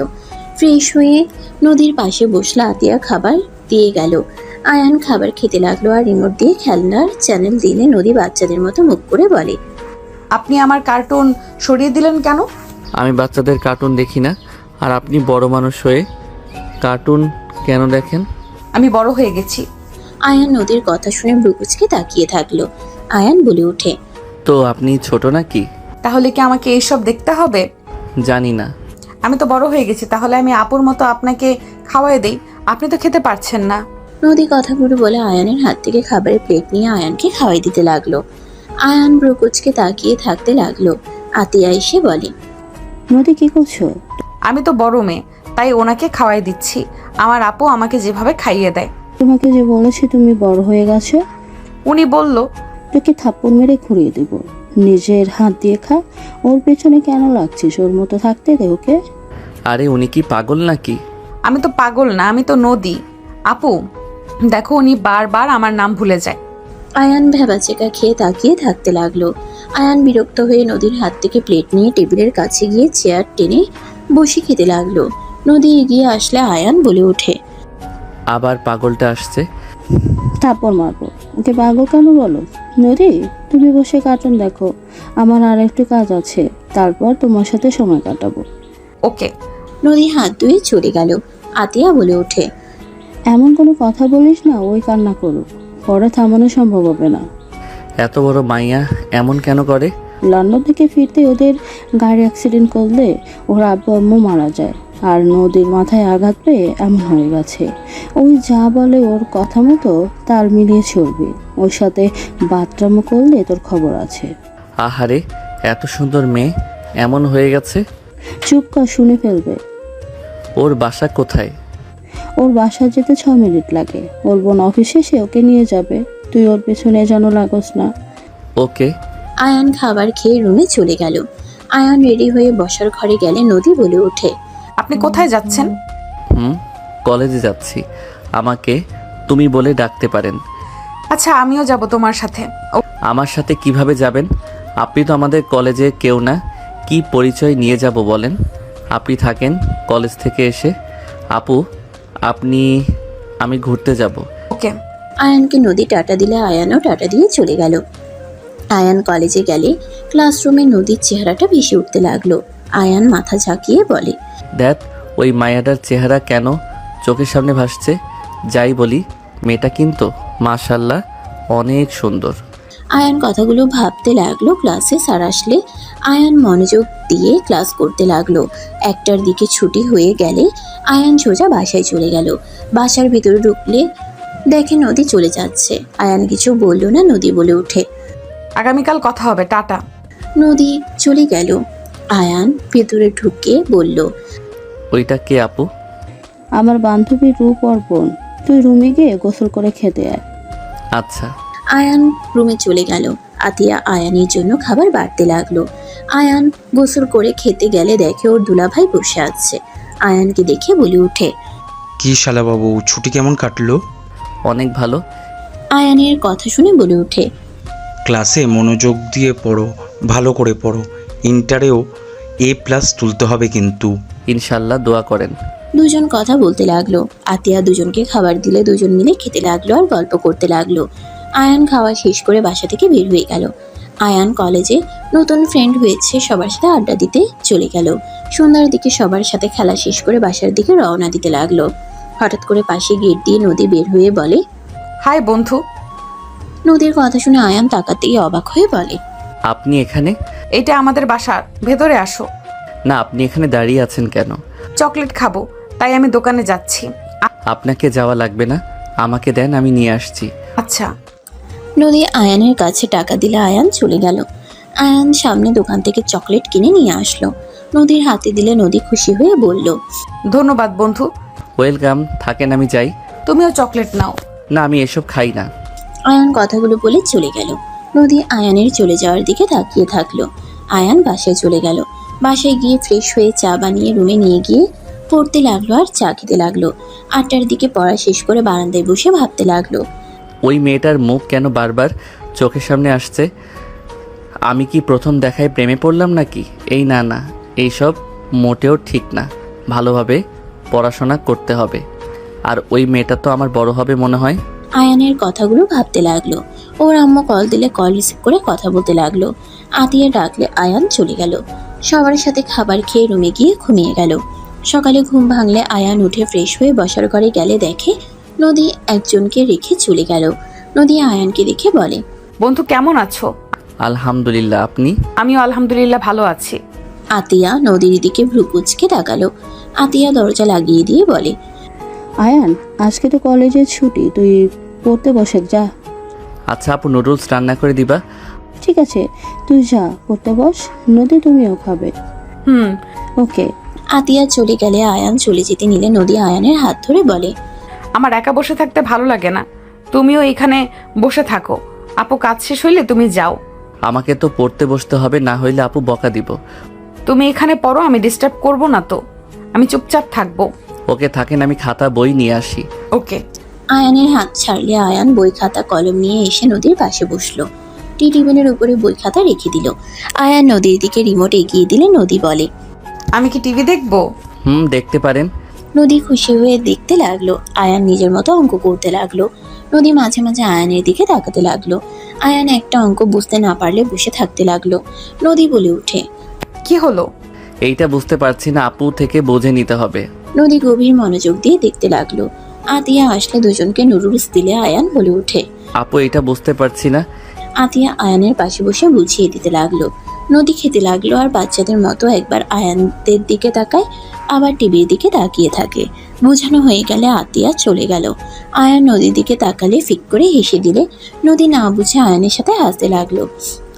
ফ্রেশ হয়ে নদীর পাশে বসলে আতিয়া খাবার দিয়ে গেল। আয়ান খাবার খেতে লাগলো আর রিমোট দিয়ে খেলনার চ্যানেল দিলে নদী বাচ্চাদের মতো মুখ করে বলে, আপনি আমার কার্টুন সরিয়ে দিলেন কেন? আমি বাচ্চাদের কার্টুন দেখি না। আর আপনি বড় মানুষ হয়ে কার্টুন কেন দেখেন? আমি বড় হয়ে গেছি। আয়ান নদীর কথা শুনে ভ্রুকুচকে তাকিয়ে থাকলো। আয়ান বলে ওঠে, তো আপনি ছোট নাকি? তাহলে কি আমাকে এইসব দেখতে হবে? জানি না। আমি তো বড় হয়ে গেছি, তাহলে আমি আপুর মতো আপনাকে খাওয়াই দেই। আপনি তো খেতে পারছেন না। নদী কথাগুলো বলে আয়ানের হাত থেকে খাবারের প্লেট নিয়ে আয়ানকে খাওয়াই দিতে লাগলো। আয়ান ভ্রুকুচকে তাকিয়ে থাকতে লাগলো। আতিয়া এসে বলে, নদী কি করছো? আমি তো বড় মেয়ে, তাই ওনাকে খাওয়াই দিচ্ছি। আমার আপু আমাকে যেভাবে খাইয়ে দেয়। তোমাকে যে বলেছি তুমি বড় হয়ে গেছো। উনি বলল, তোকে থাপ্পড় মেরে ঘুরিয়ে দেব। নিজের হাত দিয়ে খা। ওর পেছনে কেন লাগছিস? ওর মতো থাকতে দে ওকে। আরে উনি কি পাগল নাকি? আমি তো পাগল না, আমি তো নদী। আপু দেখো, উনি বারবার আমার নাম ভুলে যায়। আয়ান ভ্যাবাচেকা খেয়ে তাকিয়ে থাকতে লাগলো। আয়ান বিরক্ত হয়ে নদীর হাত থেকে প্লেট নিয়ে টেবিলের কাছে গিয়ে চেয়ার টেনে বসে খেতে লাগলো। নদী এগিয়ে আসলে আয়ান বলে ওঠে, আবার পাগলটা আসছে। থাপ্পড় মারবো। ওকে পাগল কেন বলো? নদী, তুমি বসে কার্টুন দেখো। আমার আর একটু কাজ আছে, তারপর তোমার সাথে সময় কাটাবো। ওকে। নদী হাত ধুয়ে চলে গেল। আতিয়া বলে ওঠে, এমন কোনো কথা বলিস না ওই কান্না করুক, পরে থামানো সম্ভব হবে না। এত বড় মাইয়া এমন কেন করে? লন্ডন থেকে ফিরতে ওদের গাড়ি অ্যাক্সিডেন্ট করলে ওর আব্বু আম্মু মারা যায়। আর নদীর মাথায় আঘাত পেয়ে এমন হয়ে গেছে। ওই যা বলে ওর কথা মতো তাল মিলিয়ে চলবি। ওর সাথে বাথরুমও করলে তোর খবর আছে। আহারে, এত সুন্দর মেয়ে এমন হয়ে গেছে। চুপ কর, শুনে ফেলবে। ওর বাসা কোথায়? ওর বাসা যেতে 6 মিনিট লাগে। ওর বোন অফিসে এসে ওকে নিয়ে যাবে। তুই ওর পেছনে যেন লাগোস না। ওকে। আয়ান খাবার খেয়ে রুমে চলে গেল। আয়ান রেডি হয়ে বসার ঘরে গেলে নদী বলে ওঠে, আপনি কোথায় যাচ্ছেন? কলেজে যাচ্ছি। আমাকে তুমি বলে ডাকতে পারেন। আচ্ছা, আমিও যাব তোমার সাথে। আমার সাথে কিভাবে যাবেন? আপনি তো আমাদের কলেজে কেউ না। কি পরিচয় নিয়ে যাব বলেন? আপনি থাকেন কলেজ থেকে এসে। আপু, আমি ঘুরতে যাব। ওকে। আয়ানকে নদী টাটা দিলে আয়ানও টাটা দিয়ে চলে গেল। আয়ান কলেজে গেলে ক্লাসরুমে নদীর চেহারাটা ভেসে উঠতে লাগলো। আয়ান মাথা ঝাঁকিয়ে বলে, দেখ, ওই মায়াটার চেহারা কেন চোখের সামনে ভাসছে। যাই বলি, মেয়েটা কিন্তু মাশাল্লাহ অনেক সুন্দর। আয়ান কথাগুলো ভাবতে লাগলো। ক্লাসে স্যার আসলে আয়ান মনোযোগ দিয়ে ক্লাস করতে লাগলো। 1টার দিকে ছুটি হয়ে গেলে আয়ান সোজা বাসায় চলে গেল। বাসার ভিতরে ঢুকলে দেখে নদী চলে যাচ্ছে। আয়ান কিছু বলল না। নদী বলে ওঠে, আগামীকাল কথা হবে, টাটা। নদী চলে গেল। আয়ান ভেতরে ঢুকে বলল, ওইটা কে আপু? আমার বান্ধবী রূপ ওর বোন। তুই রুমে গিয়ে গোসল করে খেতে আয়। আচ্ছা। আয়ান রুমে চলে গেল। আতিয়া আয়ানের জন্য খাবার বাড়তে লাগলো। আয়ান গোসল করে খেতে গেলে দেখে ওর দুলাভাই বসে আছে। আয়ানকে দেখে বলে ওঠে, কি শালা বাবু, ছুটি কেমন কাটলো? অনেক ভালো। আয়ানের কথা শুনে বলে ওঠে, ক্লাসে মনোযোগ দিয়ে পড়ো, ভালো করে পড়ো। ইন্টারেও A+ তুলতে হবে কিন্তু। ইনশাল্লাহ, দোয়া করেন। দুজন কথা বলতে লাগলো। আতিয়া দুজনকে খাবার দিলে দুজন মিলে খেতে লাগলো আর গল্প করতে লাগলো। আয়ান খাওয়া শেষ করে বাসা থেকে বের হয়ে গেল। আয়ান কলেজে নতুন ফ্রেন্ড হয়েছে, সবার সাথে আড্ডা দিতে চলে গেল। সন্ধ্যার দিকে সবার সাথে খেলা শেষ করে বাসার দিকে রওনা দিতে লাগলো। হঠাৎ করে পাশে গেট দিয়ে নদী বের হয়ে বলে, হাই বন্ধু। নদীর কথা শুনে আয়ান তাকাতেই অবাক হয়ে বলে, আপনি এখানে? এটা আমাদের বাসা, ভেতরে আসো। না, আপনি এখানে দাঁড়িয়ে আছেন কেন? চকলেট খাবো, তাই আমি দোকানে যাচ্ছি। আপনাকে যাওয়া লাগবে না, আমাকে দেন, আমি নিয়ে আসছি। আচ্ছা। নদী আয়ানের কাছে টাকা দিলে আয়ান চলে গেল। আয়ান সামনে দোকান থেকে চকলেট কিনে নিয়ে আসলো। নদীর হাতে দিলে নদী খুশি হয়ে বলল, ধন্যবাদ বন্ধু। ওয়েলকাম, থাকেন, আমি যাই। তুমিও চকলেট নাও। না, আমি এসব খাই না। আয়ান কথাগুলো বলে চলে গেল। নদী আয়ানের চলে যাওয়ার দিকে তাকিয়ে থাকলো। আয়ান বাসায় চলে গেল। বাসায় গিয়ে ফ্রেশ হয়ে চা বানিয়ে রুমে নিয়ে গিয়ে পড়তে লাগলো আর চা খেতে লাগলো। 8টার দিকে পড়া শেষ করে বারান্দায় বসে ভাবতে লাগলো, ওই মেয়েটার মুখ কেন বারবার চোখের সামনে আসছে? আমি কি প্রথম দেখায় প্রেমে পড়লাম নাকি? না, এইসব মোটেও ঠিক না। ভালোভাবে পড়াশোনা করতে হবে। আর ওই মেয়েটা তো আমার বড় হবে মনে হয়। আয়ানের কথাগুলো ভাবতে লাগলো। ওর আম্মু কল দিলে কল রিসিভ করে কথা বলতে লাগলো। আতিয়া ডাকলে আয়ান চলে গেল। সবার সাথে খাবার খেয়ে রুমে গিয়ে ঘুমিয়ে গেল। সকালে ঘুম ভাঙলে আয়ান উঠে ফ্রেশ হয়ে বসার ঘরে গেলে দেখে নদী একজনকে রেখে চলে গেল। নদী আয়ানকে দেখে বলে, বন্ধু কেমন আছো? আলহামদুলিল্লাহ, আপনি? আমিও আলহামদুলিল্লাহ ভালো আছি। আতিয়া নদীর দিকে ভ্রু কুঁচকে তাকালো। আতিয়া দরজা লাগিয়ে দিয়ে বলে, আয়ান, আজকে তো কলেজের ছুটি, তুই পড়তে বসে যা। আচ্ছা আপু, নুডলস রান্না করে দিবা? ঠিক আছে, তুই যা, পড়তে বস। নদী তুমিও খাবে। ওকে। আতিয়া চলে গেলে আয়ান চলে যেতে নিলে নদী আয়ানের হাত ধরে বলে, আমার একা বসে থাকতে ভালো লাগে না, তুমিও এখানে বসে থাকো। আপু কাজ শেষ হইলে তুমি যাও। আমাকে তো পড়তে বসতে হবে, না হইলে আপু বকা দিব। তুমি এখানে পড়ো, আমি ডিস্টার্ব করব না তো, আমি চুপচাপ থাকবো। ওকে, থাকেন, আমি খাতা বই নিয়ে আসি। ওকে। আয়ানের হাত ছাড়লে আয়ান বই খাতা কলম নিয়ে এসে নদীর পাশে বসলো। টি টেবিলের উপরে বই খাতা রেখে দিল। আয়ান নদীর দিকে রিমোট এগিয়ে দিলে নদী বলে, আমি কি টিভি দেখবো? দেখতে পারেন। নদী খুশি হয়ে দেখতে লাগলো। আয়ান নিজের মতো অঙ্ক করতে লাগলো। নদী মাঝে মাঝে আয়ানের দিকে তাকাতে লাগলো। আয়ান একটা অঙ্ক বুঝতে না পারলে বসে থাকতে লাগলো। নদী বলে ওঠে, কি হলো? এইটা বুঝতে পারছি না, আপু থেকে বুঝে নিতে হবে। নদী গভীর মনোযোগ দিয়ে দেখতে লাগলো। আতিয়া আসলে দুজনকে নুডলস দিলে আয়ান বলে ওঠে, আপু, এইটা বুঝতে পারছি না। আতিয়া আয়ানের পাশে বসে বুঝিয়ে দিতে লাগলো। নদী খেতে লাগলো আর বাচ্চাদের মতো একবার আয়ানদের দিকে তাকায়, আবার টিভির দিকে তাকিয়ে থাকে। বোঝানো হয়ে গেলে আতিয়া চলে গেল। আয়ান নদীর দিকে তাকালে ফিক করে হেসে দিলে নদী না বুঝে আয়ানের সাথে হাসতে লাগলো।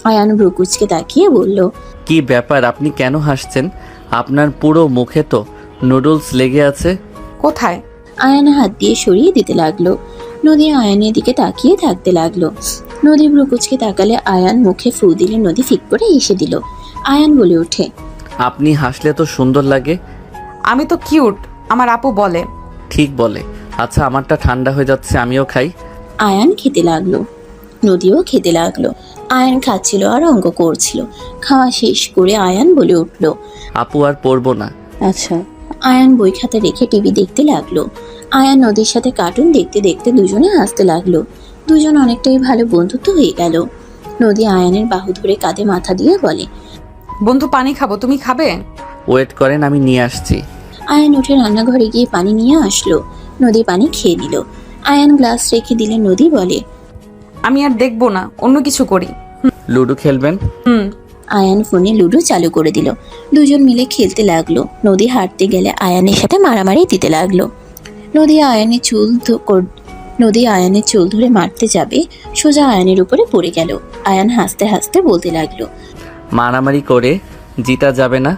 আয়ান ব্রুকুচকে তাকিয়ে বলল, কি ব্যাপার, আপনি কেন হাসছেন? আপনার পুরো মুখে তো নুডলস লেগে আছে। কোথায়? আয়ান হাত দিয়ে সরিয়ে দিতে লাগলো। নদী আয়ানের দিকে তাকিয়ে থাকতে লাগলো। নদী ব্রুকুচকে তাকালে আয়ান মুখে ফু দিলে নদী ফিক করে হেসে দিল। আয়ান বলে ওঠে, আপনি হাসলে তো সুন্দর লাগে। আমি তো কিউট, আমার আপু বলে। ঠিক বলে। আচ্ছা, আমারটা ঠান্ডা হয়ে যাচ্ছে, আমিও খাই। আয়ান খেতে লাগলো। নদীও খেতে লাগলো। আয়ান খাচ্ছিল আর অঙ্ক করছিল। খাওয়া শেষ করে আয়ান বলে উঠল, আপু আর পড়বো না। আচ্ছা। আয়ান বই খাতা রেখে টিভি দেখতে লাগলো। আয়ান নদীর সাথে কার্টুন দেখতে দেখতে দুজনে হাসতে লাগলো। দুজন অনেকটাই ভালো বন্ধুত্ব হয়ে গেল। নদী আয়ানের বাহু ধরে কাঁধে মাথা দিয়ে বলে, বন্ধু পানি খাবো, তুমি খাবে? ওয়েট করেন, আমি নিয়ে আসছি। আয়ান উঠে রান্নাঘরে গিয়ে পানি নিয়ে আসলো। নদী পানি খেয়ে নিল। আয়ান গ্লাস রেখে দিলে নদী বলে, আমি আর দেখবো না, অন্য কিছু করি। লুডো খেলবেন? আয়ান ফোনে লুডো চালু করে দিল। দুজন মিলে খেলতে লাগলো। নদী হাঁটতে গেলে আয়ানের সাথে মারামারি দিতে লাগলো। নদী আয়ানের চুল ধরে মারতে যাবে, সোজা আয়ানের উপরে পড়ে গেল। আয়ান হাসতে হাসতে বলতে লাগলো, মারামারি করে জিতা যাবে না।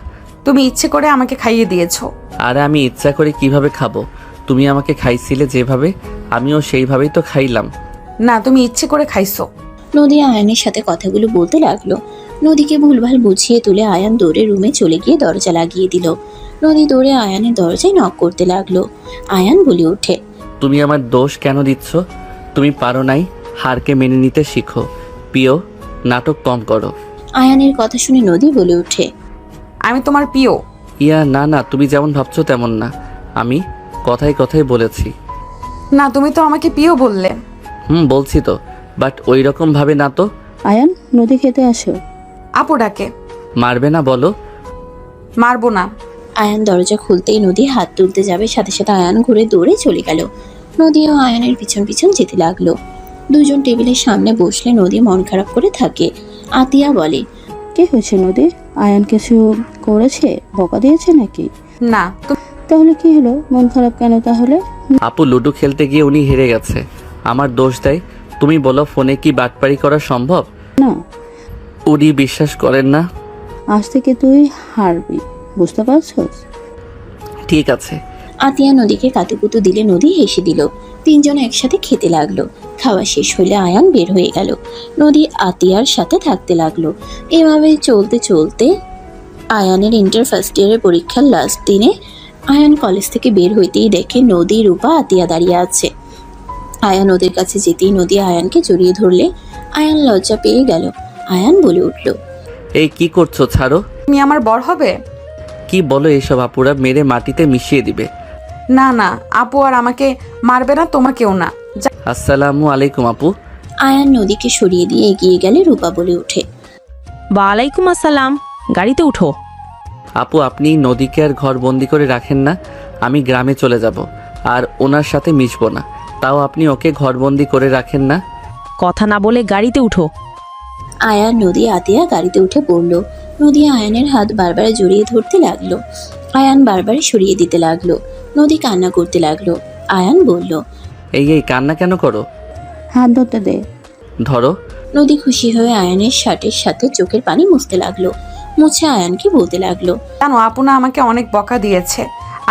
তুমি ইচ্ছে করে আমাকে খাইয়ে দিয়েছো। আর আমি ইচ্ছা করে কিভাবে খাবো? তুমি আমাকে খাইছিলে যেভাবে, আমিও সেইভাবেই তো খাইলাম। না, তুমি ইচ্ছে করে খাইছো। নদী আয়ানের সাথে কথাগুলো বলতে লাগলো। নদীকে ভুলভাল বুঝিয়ে তুলে আয়ান দৌড়ে রুমে চলে গিয়ে দরজা লাগিয়ে দিল। নদী দৌড়ে আয়ানের দরজায় নক করতে লাগলো। আয়ান বলে ওঠে, তুমি আমার দোষ কেন দিচ্ছ? তুমি পারো নাই, হারকে মেনে নিতে শিখো। প্রিয়, নাটক কম করো। আয়ানের কথা শুনে নদী বলে ওঠে, আমি তোমার প্রিয়। ইয়া না না, তুমি যেমন ভাবছো তেমন না। আমি কথায় কথায় বলেছি। না, তুমি তো আমাকে প্রিয় বললে। বলছি তো, বাট ওই রকম ভাবে না তো। আয়ান, নদী খেতে আসো। আপু ডাকে। মারবে না বলো? মারবো না। আয়ান দরজা খুলতেই নদী হাত তুলতে যাবে, সাথে সাথে আয়ান ঘুরে দৌড়ে চলে গেল। নদীও আয়ানের পিছন পিছন যেতে লাগলো। দুজন টেবিলের সামনে বসলে নদী মন খারাপ করে থাকে। আতিয়া বলে, কি হয়েছে নদী? আয়ান কিছু করেছে? বকা দিয়েছে নাকি? না। তাহলে কি হলো? মন খারাপ কেন তাহলে? আপু লুডো খেলতে গিয়ে উনি হেরে গেছে, আমার দোষ দেয়। তুমি বলো, ফোনে কি বাটপারি করা সম্ভব? না, উনি বিশ্বাস করেন না। আজ থেকে তুই হারবি, বুঝতে পারছস? ঠিক আছে। আতিয়া নদীকে কাতুকুতু দিলে নদী হেসে দিল। তিনজন একসাথে খেতে লাগলো। খাওয়া শেষ হইলে আয়ান বের হয়ে গেল। নদী আতিয়ার সাথে থাকতে লাগলো। এভাবে চলতে চলতে আয়ানের ইন্টার ফার্স্ট ইয়ারের পরীক্ষার লাস্ট দিনে আয়ান কলেজ থেকে বের হইতেই দেখে নদী, রূপা, আতিয়া দাঁড়িয়ে আছে। আয়ান ওদের কাছে যেতেই নদী আয়ানকে জড়িয়ে ধরলে আয়ান লজ্জা পেয়ে গেল। আয়ান বলে উঠল, এই কি করছো, ছাড়ো। তুমি আমার বর হবে? কি বলো এইসব? আপুরা মেরে মাটিতে মিশিয়ে দিবে। না না, আপু আর আমাকে মারবে না, তোমাকেও না। আসসালামু আলাইকুম আপু। আয়ান নদীকে সরিয়ে দিয়ে এগিয়ে গেলে রূপা বলে ওঠে, ওয়ালাইকুম আসসালাম। গাড়িতে উঠো। আপু, আপনি নদীকে আর ঘর বন্দি করে রাখেন না। আমি গ্রামে চলে যাব আর ওনার সাথে মিশবো না, তাও আপনি ওকে ঘরবন্দি করে রাখেন না। কথা না বলে গাড়িতে উঠো। আয়ান, নদী, আতিয়া গাড়িতে উঠে পড়ল। নদী আয়ানের হাত বারবার জড়িয়ে ধরতে লাগলো। আয়ান বারবার সরিয়ে দিতে লাগলো। নদী কান্না করতে লাগলো। আয়ান বলল, এই কান্না কেন করো? হাত ধরতে দে। ধরো। নদী খুশি হয়ে আয়ানের শার্টের সাথে চোখের পানি মুছতে লাগলো। মুছে আয়ানকে বলতে লাগলো, জানো, আপু না আমাকে অনেক বকা দিয়েছে।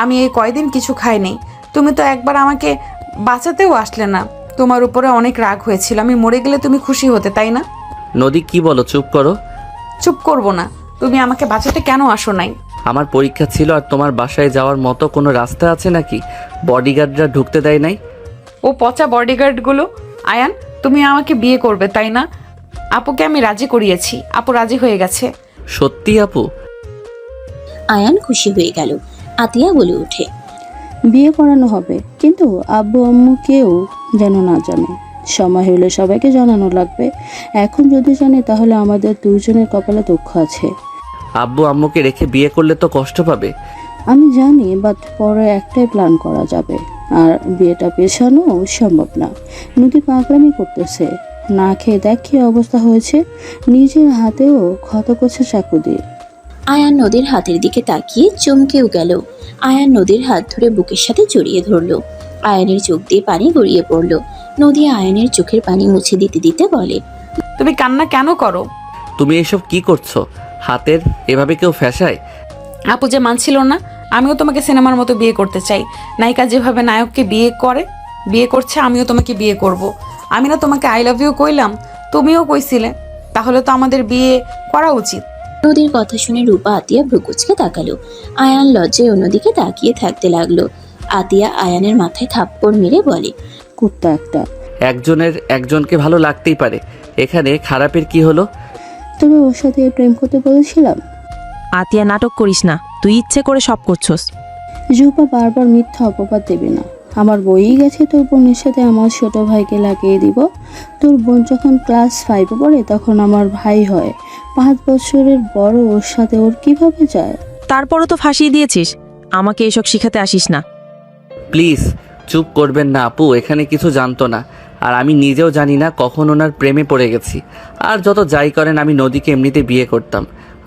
আমি এই কয়দিন কিছু খাইনি। তুমি তো একবার আমাকে বাঁচাতেও আসলে না। তোমার উপরে অনেক রাগ হয়েছিল। আমি মরে গেলে তুমি খুশি হতে, তাই না? নদী, কি বলো? চুপ করো। চুপ করবো না। তুমি আমাকে বাঁচাতে কেন আসো নাই? আমার পরীক্ষা ছিল আর তোমার বাসায় যাওয়ার মতো কোনো রাস্তা আছে নাকি? বডিগার্ডরা ঢুকতে দেয় নাই? ও পচা বডিগার্ডগুলো। আয়ান, তুমি আমাকে বিয়ে করবে, তাই না? আপুকে আমি রাজি করিয়েছি। আপু রাজি হয়ে গেছে। সত্যি আপু? আয়ান খুশি হয়ে গেল। আতিয়া বলে ওঠে, বিয়ে করানো হবে, কিন্তু আব্বু আম্মু কেউ যেন না জানে। সময় হলে সবাইকে জানানো লাগবে। এখন যদি জানে তাহলে আমাদের দুজনের কপালে দুঃখ আছে। আব্বু আম্মুকে রেখে বিয়ে করলে তো কষ্ট পাবে। আমি জানি, বাট পরে একটাই প্ল্যান করা যাবে। আর বিয়েটা পেছানো সম্ভব না। নদী পাগলামি করতেছে। না খেয়ে দেখ কি অবস্থা হয়েছে, নিজের হাতেও ক্ষত করছে চাকু দিয়ে। আয়ান নদীর হাতের দিকে তাকিয়ে চমকেও গেল। আয়ান নদীর হাত ধরে বুকের সাথে জড়িয়ে ধরলো। আয়ানের চোখ দিয়ে পানি গড়িয়ে পড়ল। নদী আয়ানের চোখের পানি মুছে দিতে দিতে বলে, তুমি কান্না কেন করো? তুমি এসব কি করছো? হাতের এভাবে কেউ ফ্যাসায়? আপু যে মানছিল না, আমিও তোমাকে সিনেমার মতো বিয়ে করতে চাই। নায়িকা যেভাবে নায়ককে বিয়ে করছে, আমিও তোমাকে বিয়ে করব। আমি না তোমাকে আই লাভ ইউ কইলাম, তুমিও কইছিলে, তাহলে তো আমাদের বিয়ে করা উচিত। নদীর কথা শুনে রূপা আতিয়া ভ্রুকুচকে তাকালো। আয়ান লজ্জায় অন্যদিকে তাকিয়ে থাকতে লাগলো। আতিয়া আয়ানের মাথায় থাপ্পড় মেরে বলে, কুত্তা একটা। একজনের একজনকে ভালো লাগতেই পারে, এখানে খারাপের কি হলো? তবে ওর সাথে প্রেম করতে বলেছিলাম। আতিয়া নাটক করিস না, তুই ইচ্ছে করে সব করছস। রূপা বারবার মিথ্যা অপবাদ দেবে না। আমার বইই গেছে তোর বোনের সাথে আমার ছোট ভাইকে লাগিয়ে দিব। তোর বোন যখন ক্লাস 5-এ পড়ে তখন আমার ভাই হয়। 5 বছরের বড়, ওর সাথে ওর কিভাবে যায়? তারপরও তো ফাঁসিয়ে দিয়েছিস, আমাকে এসব শিখাতে আসিস না। প্লিজ চুপ করবেন না আপু, এখানে কিছু জানতো না। আর আমি নিজেও জানি না কখন ওনার প্রেমে পড়ে গেছি। আর যত যাই করেন, আমি নদীকে এমনিতে বিয়ে করতাম।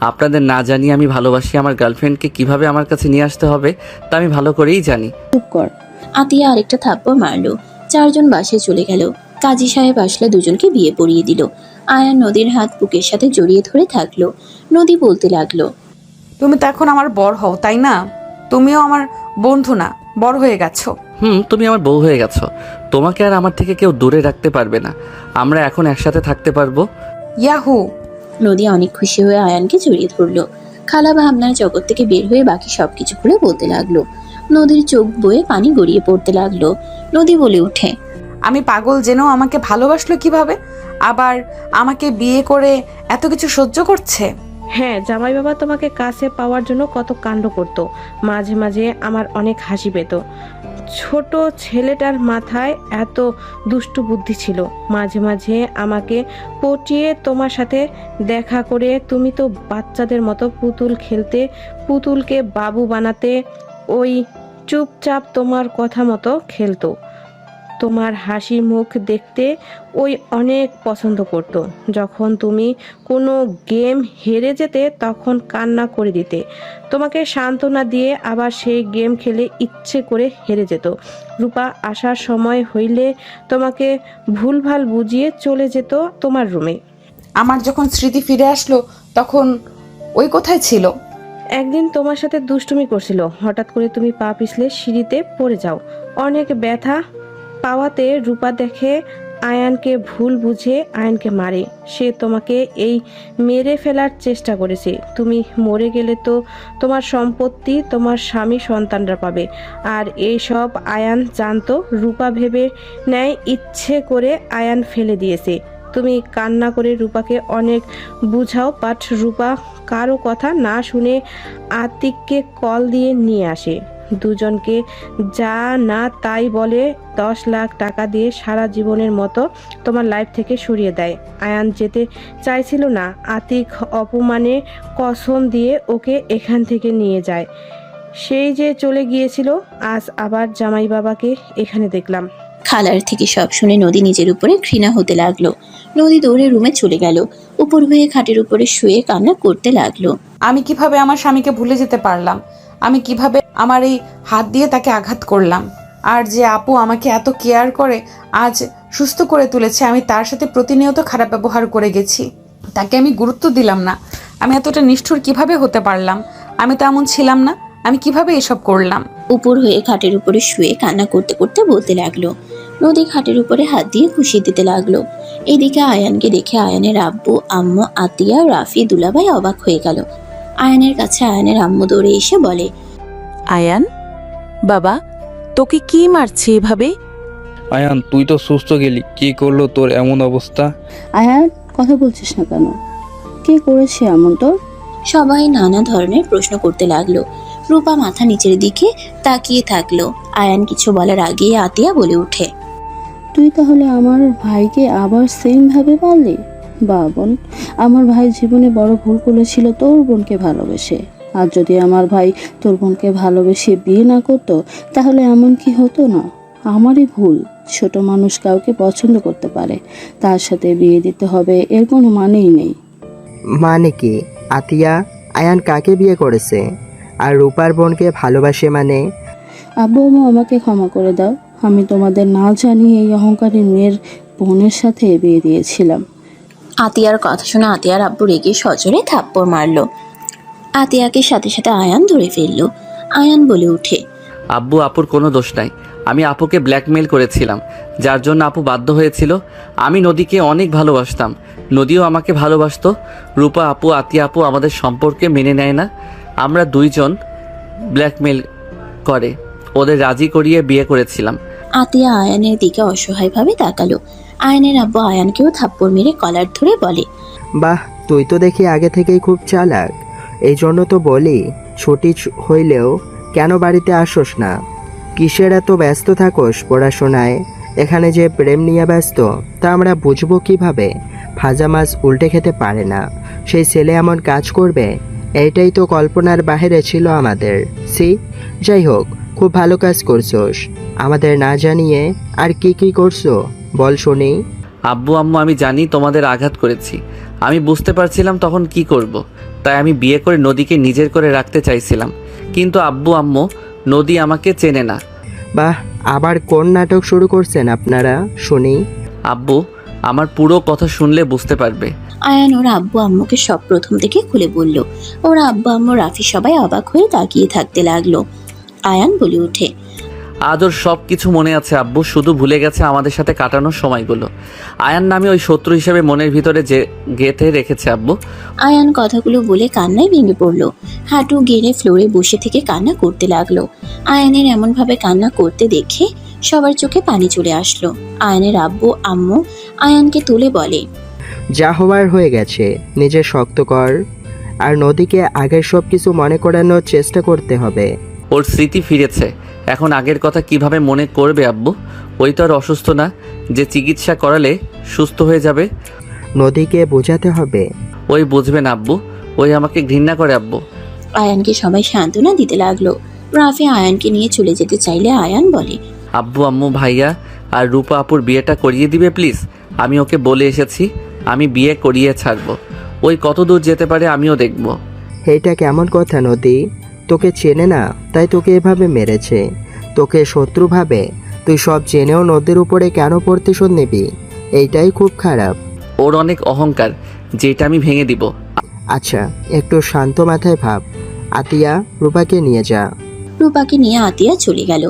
আপনাদের না জানিয়ে আমি ভালোবাসি আমার গার্লফ্রেন্ডকে কিভাবে আমার কাছে নিয়ে আসতে হবে তা আমি ভালো করেই জানি। চুপ কর। আতিয়া আরেকটা থাপ্পড় মারলো। 4 জন বাসে চলে গেল। কাজী সাহেব আসলে দুজনকে বিয়ে পড়িয়ে দিল। আয়ান নদীর হাত বুকের সাথে জড়িয়ে ধরে থাকলো। নদী বলতে লাগলো, তুমি তো এখন আমার বর হও, তাই না? তুমিও আমার বন্ধু না, বড় হয়ে গেছো। তুমি আমার বউ হয়ে গেছো। তোমাকে আর আমার থেকে কেউ দূরে রাখতে পারবে না। আমরা এখন একসাথে থাকতে পারবো। ইয়াহু! নদী অনেক খুশি হয়ে আয়ানকে জড়িয়ে ধরলো। খালা ভাবনার জগৎ থেকে বের হয়ে বাকি সবকিছু খুলে বলতে লাগলো। নদীর চোখ বয়ে পানি গড়িয়ে পড়তে লাগলো। নদী বলে উঠে, আমি পাগল জেনেও আমাকে ভালোবাসলো কিভাবে? আবার আমাকে বিয়ে করে এত কিছু সহ্য করছে। হ্যাঁ, জামাই বাবা তোমাকে কাছে পাওয়ার জন্য কত কাণ্ড করতো। মাঝে মাঝে আমার অনেক হাসি পেত। ছোট ছেলেটার মাথায় এত দুষ্টু বুদ্ধি ছিল। মাঝে মাঝে আমাকে পটিয়ে তোমার সাথে দেখা করে তুমি তো বাচ্চাদের মতো পুতুল খেলতে, পুতুলকে বাবু বানাতে, ওই চুপচাপ তোমার কথা মতো খেলতো। তোমার হাসি মুখ দেখতে ওই অনেক পছন্দ করত। যখন তুমি কোনো গেম হেরে যেতে তখন কান্না করে দিতে, তোমাকে সান্ত্বনা দিয়ে আবার সেই গেম খেলে ইচ্ছে করে হেরে যেত। রূপা আসার সময় হইলে তোমাকে ভুলভাল বুঝিয়ে চলে যেত তোমার রুমে। আমার যখন স্মৃতি ফিরে আসলো তখন ওই কোথায় ছিল? একদিন তোমার সাথে দুষ্টুমি করছিল, হঠাৎ করে তুমি পা পিছলে সিঁড়িতে পড়ে যাও। অনেক ব্যথা পাওয়াতে রূপা দেখে আয়ানকে ভুল বুঝে আয়ানকে মারে। সে তোমাকে এই মেরে ফেলার চেষ্টা করেছে। তুমি মরে গেলে তো তোমার সম্পত্তি তোমার স্বামী সন্তানরা পাবে। আর এই সব আয়ান জানতো। রূপা ভেবে নেয় ইচ্ছে করে আয়ান ফেলে দিয়েছে। তুমি কান্না করে রূপাকে অনেক বুঝাও, বাট রূপা কারো কথা না শুনে আতিককে কল দিয়ে নিয়ে আসে। দুজনকে যা না তাই বলে 10 লাখ টাকা দিয়ে সারা জীবনের মতো তোমার লাইফ থেকে সরিয়ে দেয়। আয়ান যেতে চাইছিল না। আতিক অপমানে কসম দিয়ে ওকে এখান থেকে নিয়ে যায়। সেই যে চলে গিয়েছিল, আজ আবার জামাই বাবাকে এখানে দেখলাম। খালার থেকে সব শুনে নদী নিজের উপরে ঘৃণা হতে লাগলো। নদী দৌড়ে রুমে চলে গেল। উপর হয়ে খাটের উপরে শুয়ে কান্না করতে লাগলো। আমি কিভাবে আমার স্বামীকে ভুলে যেতে পারলাম? আমি কিভাবে আমার এই হাত দিয়ে তাকে আঘাত করলাম? আর যে আপু আমাকে এত কেয়ার করে আজ সুস্থ করে তুলেছে, আমি তার সাথে প্রতিনিয়ত খারাপ ব্যবহার করে গেছি। তাকে আমি গুরুত্ব দিলাম না। আমি এতটা নিষ্ঠুর কিভাবে হতে পারলাম? আমি তো এমন ছিলাম না। আমি কিভাবে এসব করলাম? উপর হয়ে খাটের উপরে শুয়ে কান্না করতে করতে বলতে লাগলো। নদী খাটের উপরে হাত দিয়ে খুশি দিতে লাগলো। এদিকে আয়ানকে দেখে আয়ানের আব্বু, আম্মু, আতিয়া, রাফি, দুলাভাই অবাক হয়ে গেল। আয়ানের কাছে আয়ানের আম্মু দৌড়ে এসে বলে, আয়ান বাবা, তোকে কি মারছে এভাবে? আয়ান, তুই তো সুস্থ গেলি, কি করলো তোর এমন অবস্থা? আয়ান, কথা বলছিস না কেন? কে করেছে এমন তোর? সবাই নানা ধরনের প্রশ্ন করতে লাগলো। রূপা মাথা নিচের দিকে তাকিয়ে থাকলো। আয়ান কিছু বলার আগেই আতিয়া বলে ওঠে, তুই তাহলে আমার ভাইকে আবার সেম ভাবে পারলি? বা বোন, আমার ভাই জীবনে বড় ভুল করেছিল তোর বোনকে ভালোবেসে। আর যদি আমার ভাই তোর বোনকে ভালোবেসে বিয়ে না করতো তাহলে এমন কি হতো না? আমারই ভুল। ছোট মানুষ কাউকে পছন্দ করতে পারে, তার সাথে বিয়ে দিতে হবে এর কোনো মানেই নেই। মানে কি আতিয়া? আয়ান কাকে বিয়ে করেছে? আর রূপার বোনকে ভালোবাসে মানে? আব্বু আম্মু আমাকে ক্ষমা করে দাও, আমি তোমাদের না জানিয়ে এই অহংকারী মেয়ের বোনের সাথে বিয়ে দিয়েছিলাম। আতিয়ার কথা শুনে আতিয়ার আব্বু রেগে সজোরে থাপ্পড় মারলো। আতিয়াকে সাথে সাথে আয়ান ধরে ফেললো। আয়ান বলে উঠে, আব্বু আপুর কোনো দোষ নাই। আমি আপুকে ব্ল্যাকমেল করেছিলাম, যার জন্য আপু বাধ্য হয়েছিল। আমি নদীকে অনেক ভালোবাসতাম, নদীও আমাকে ভালোবাসতো। রূপা আপু, আতিয়া আপু আমাদের সম্পর্কে মেনে নেয় না। আমরা দুইজন ব্ল্যাকমেল করে ওদের রাজি করিয়ে বিয়ে করেছিলাম। আতিয়া আয়ানের দিকে অসহায়ভাবে তাকালো। আয়ানের আব্বু আয়ানকেও থাপ্পড় মেরে কলার ধরে বলে, বাহ, তুই তো দেখি আগে থেকেই খুব চালাক। এই জন্য তো বলি, ছুটি হইলেও কেন বাড়িতে আসোস না? কিসের এত ব্যস্ত থাকোস পড়াশোনায়? এখানে যে প্রেম নিয়ে ব্যস্ত তা আমরা বুঝবো কিভাবে? ভাজা মাছ উল্টে খেতে পারে না, সেই ছেলে এমন কাজ করবে, এইটাই তো কল্পনার বাইরে ছিল আমাদের। যাই হোক, খুব ভালো কাজ করছোস। আমাদের না জানিয়ে আর কি করছো বল শুনি। আব্বু আম্মু, আমি জানি তোমাদের আঘাত করেছি, আমি বুঝতে পারছিলাম তখন কি করব। তাই আমি বিয়ে করে নদীকে নিজের করে রাখতে চাইছিলাম। কিন্তু আব্বু আম্মু, নদী আমাকে চেনে না। বাহ, আবার কোন নাটক শুরু করছেন আপনারা শুনি। আব্বু আমার পুরো কথা শুনলে বুঝতে পারবে। আয়ান ওর আব্বু আম্মুকে সব প্রথম থেকে খুলে বলল। ওর আব্বু আম্মু রাফি সবাই অবাক হয়ে তাকিয়ে থাকতে লাগলো। আয়ান বলে ওঠে, আজ ওর সব কিছু মনে আছে আব্বু, শুধু ভুলে গেছে আমাদের সাথে কাটানোর সময়গুলো। আয়ান নামে ওই শত্রু হিসেবে মনের ভিতরে যে গেঁথে রেখেছে আব্বু। আয়ান কথাগুলো বলে কান্নায় ভেঙে পড়লো। হাঁটু গেড়ে ফ্লোরে বসে থেকে কান্না করতে লাগলো। আয়ানের এমনভাবে কান্না করতে দেখে সবার চোখে পানি চলে আসলো। আয়ানের আব্বু আম্মু আয়ানকে তুলে বলে, যা হওয়ার হয়ে গেছে, নিজে শক্ত কর। আর নদীকে আগের সব কিছু মনে করানোর চেষ্টা করতে হবে। ওর স্মৃতি ফিরেছে, এখন আগের কথা কিভাবে মনে করবে আব্বু? ওই তো আর অসুস্থ না যে চিকিৎসা করালে সুস্থ হয়ে যাবে। নদীকে বোঝাতে হবে। ওই বুঝবে না আব্বু, ওই আমাকে ঘৃণা করে আব্বু। আয়ানকে সবাই সান্ত্বনা দিতে লাগলো। রাফি আয়ানকে নিয়ে চলে যেতে চাইলে আয়ান বলে, আব্বু আম্মু, ভাইয়া আর রূপা আপুর বিয়েটা করিয়ে দিবে প্লিজ। আমি ওকে বলে এসেছি, আমি বিয়ে করিয়ে ছাড়বো। ওই কত দূর যেতে পারে আমিও দেখব। এইটা কেমন কথা নদী? তোকে চেনে না তাই তোকে এভাবে মেরেছে, তোকে শত্রু ভাবে। তুই সব জেনেও নদীর উপরে কেন প্রতিশোধ নিবি? এইটাই খুব খারাপ। ওর অনেক অহংকার, যেটা আমি ভেঙে দিব। আচ্ছা, একটু শান্ত মাথায় ভাব। আতিয়া, রূপাকে নিয়ে যা। রূপাকে নিয়ে আতিয়া চলে গেল।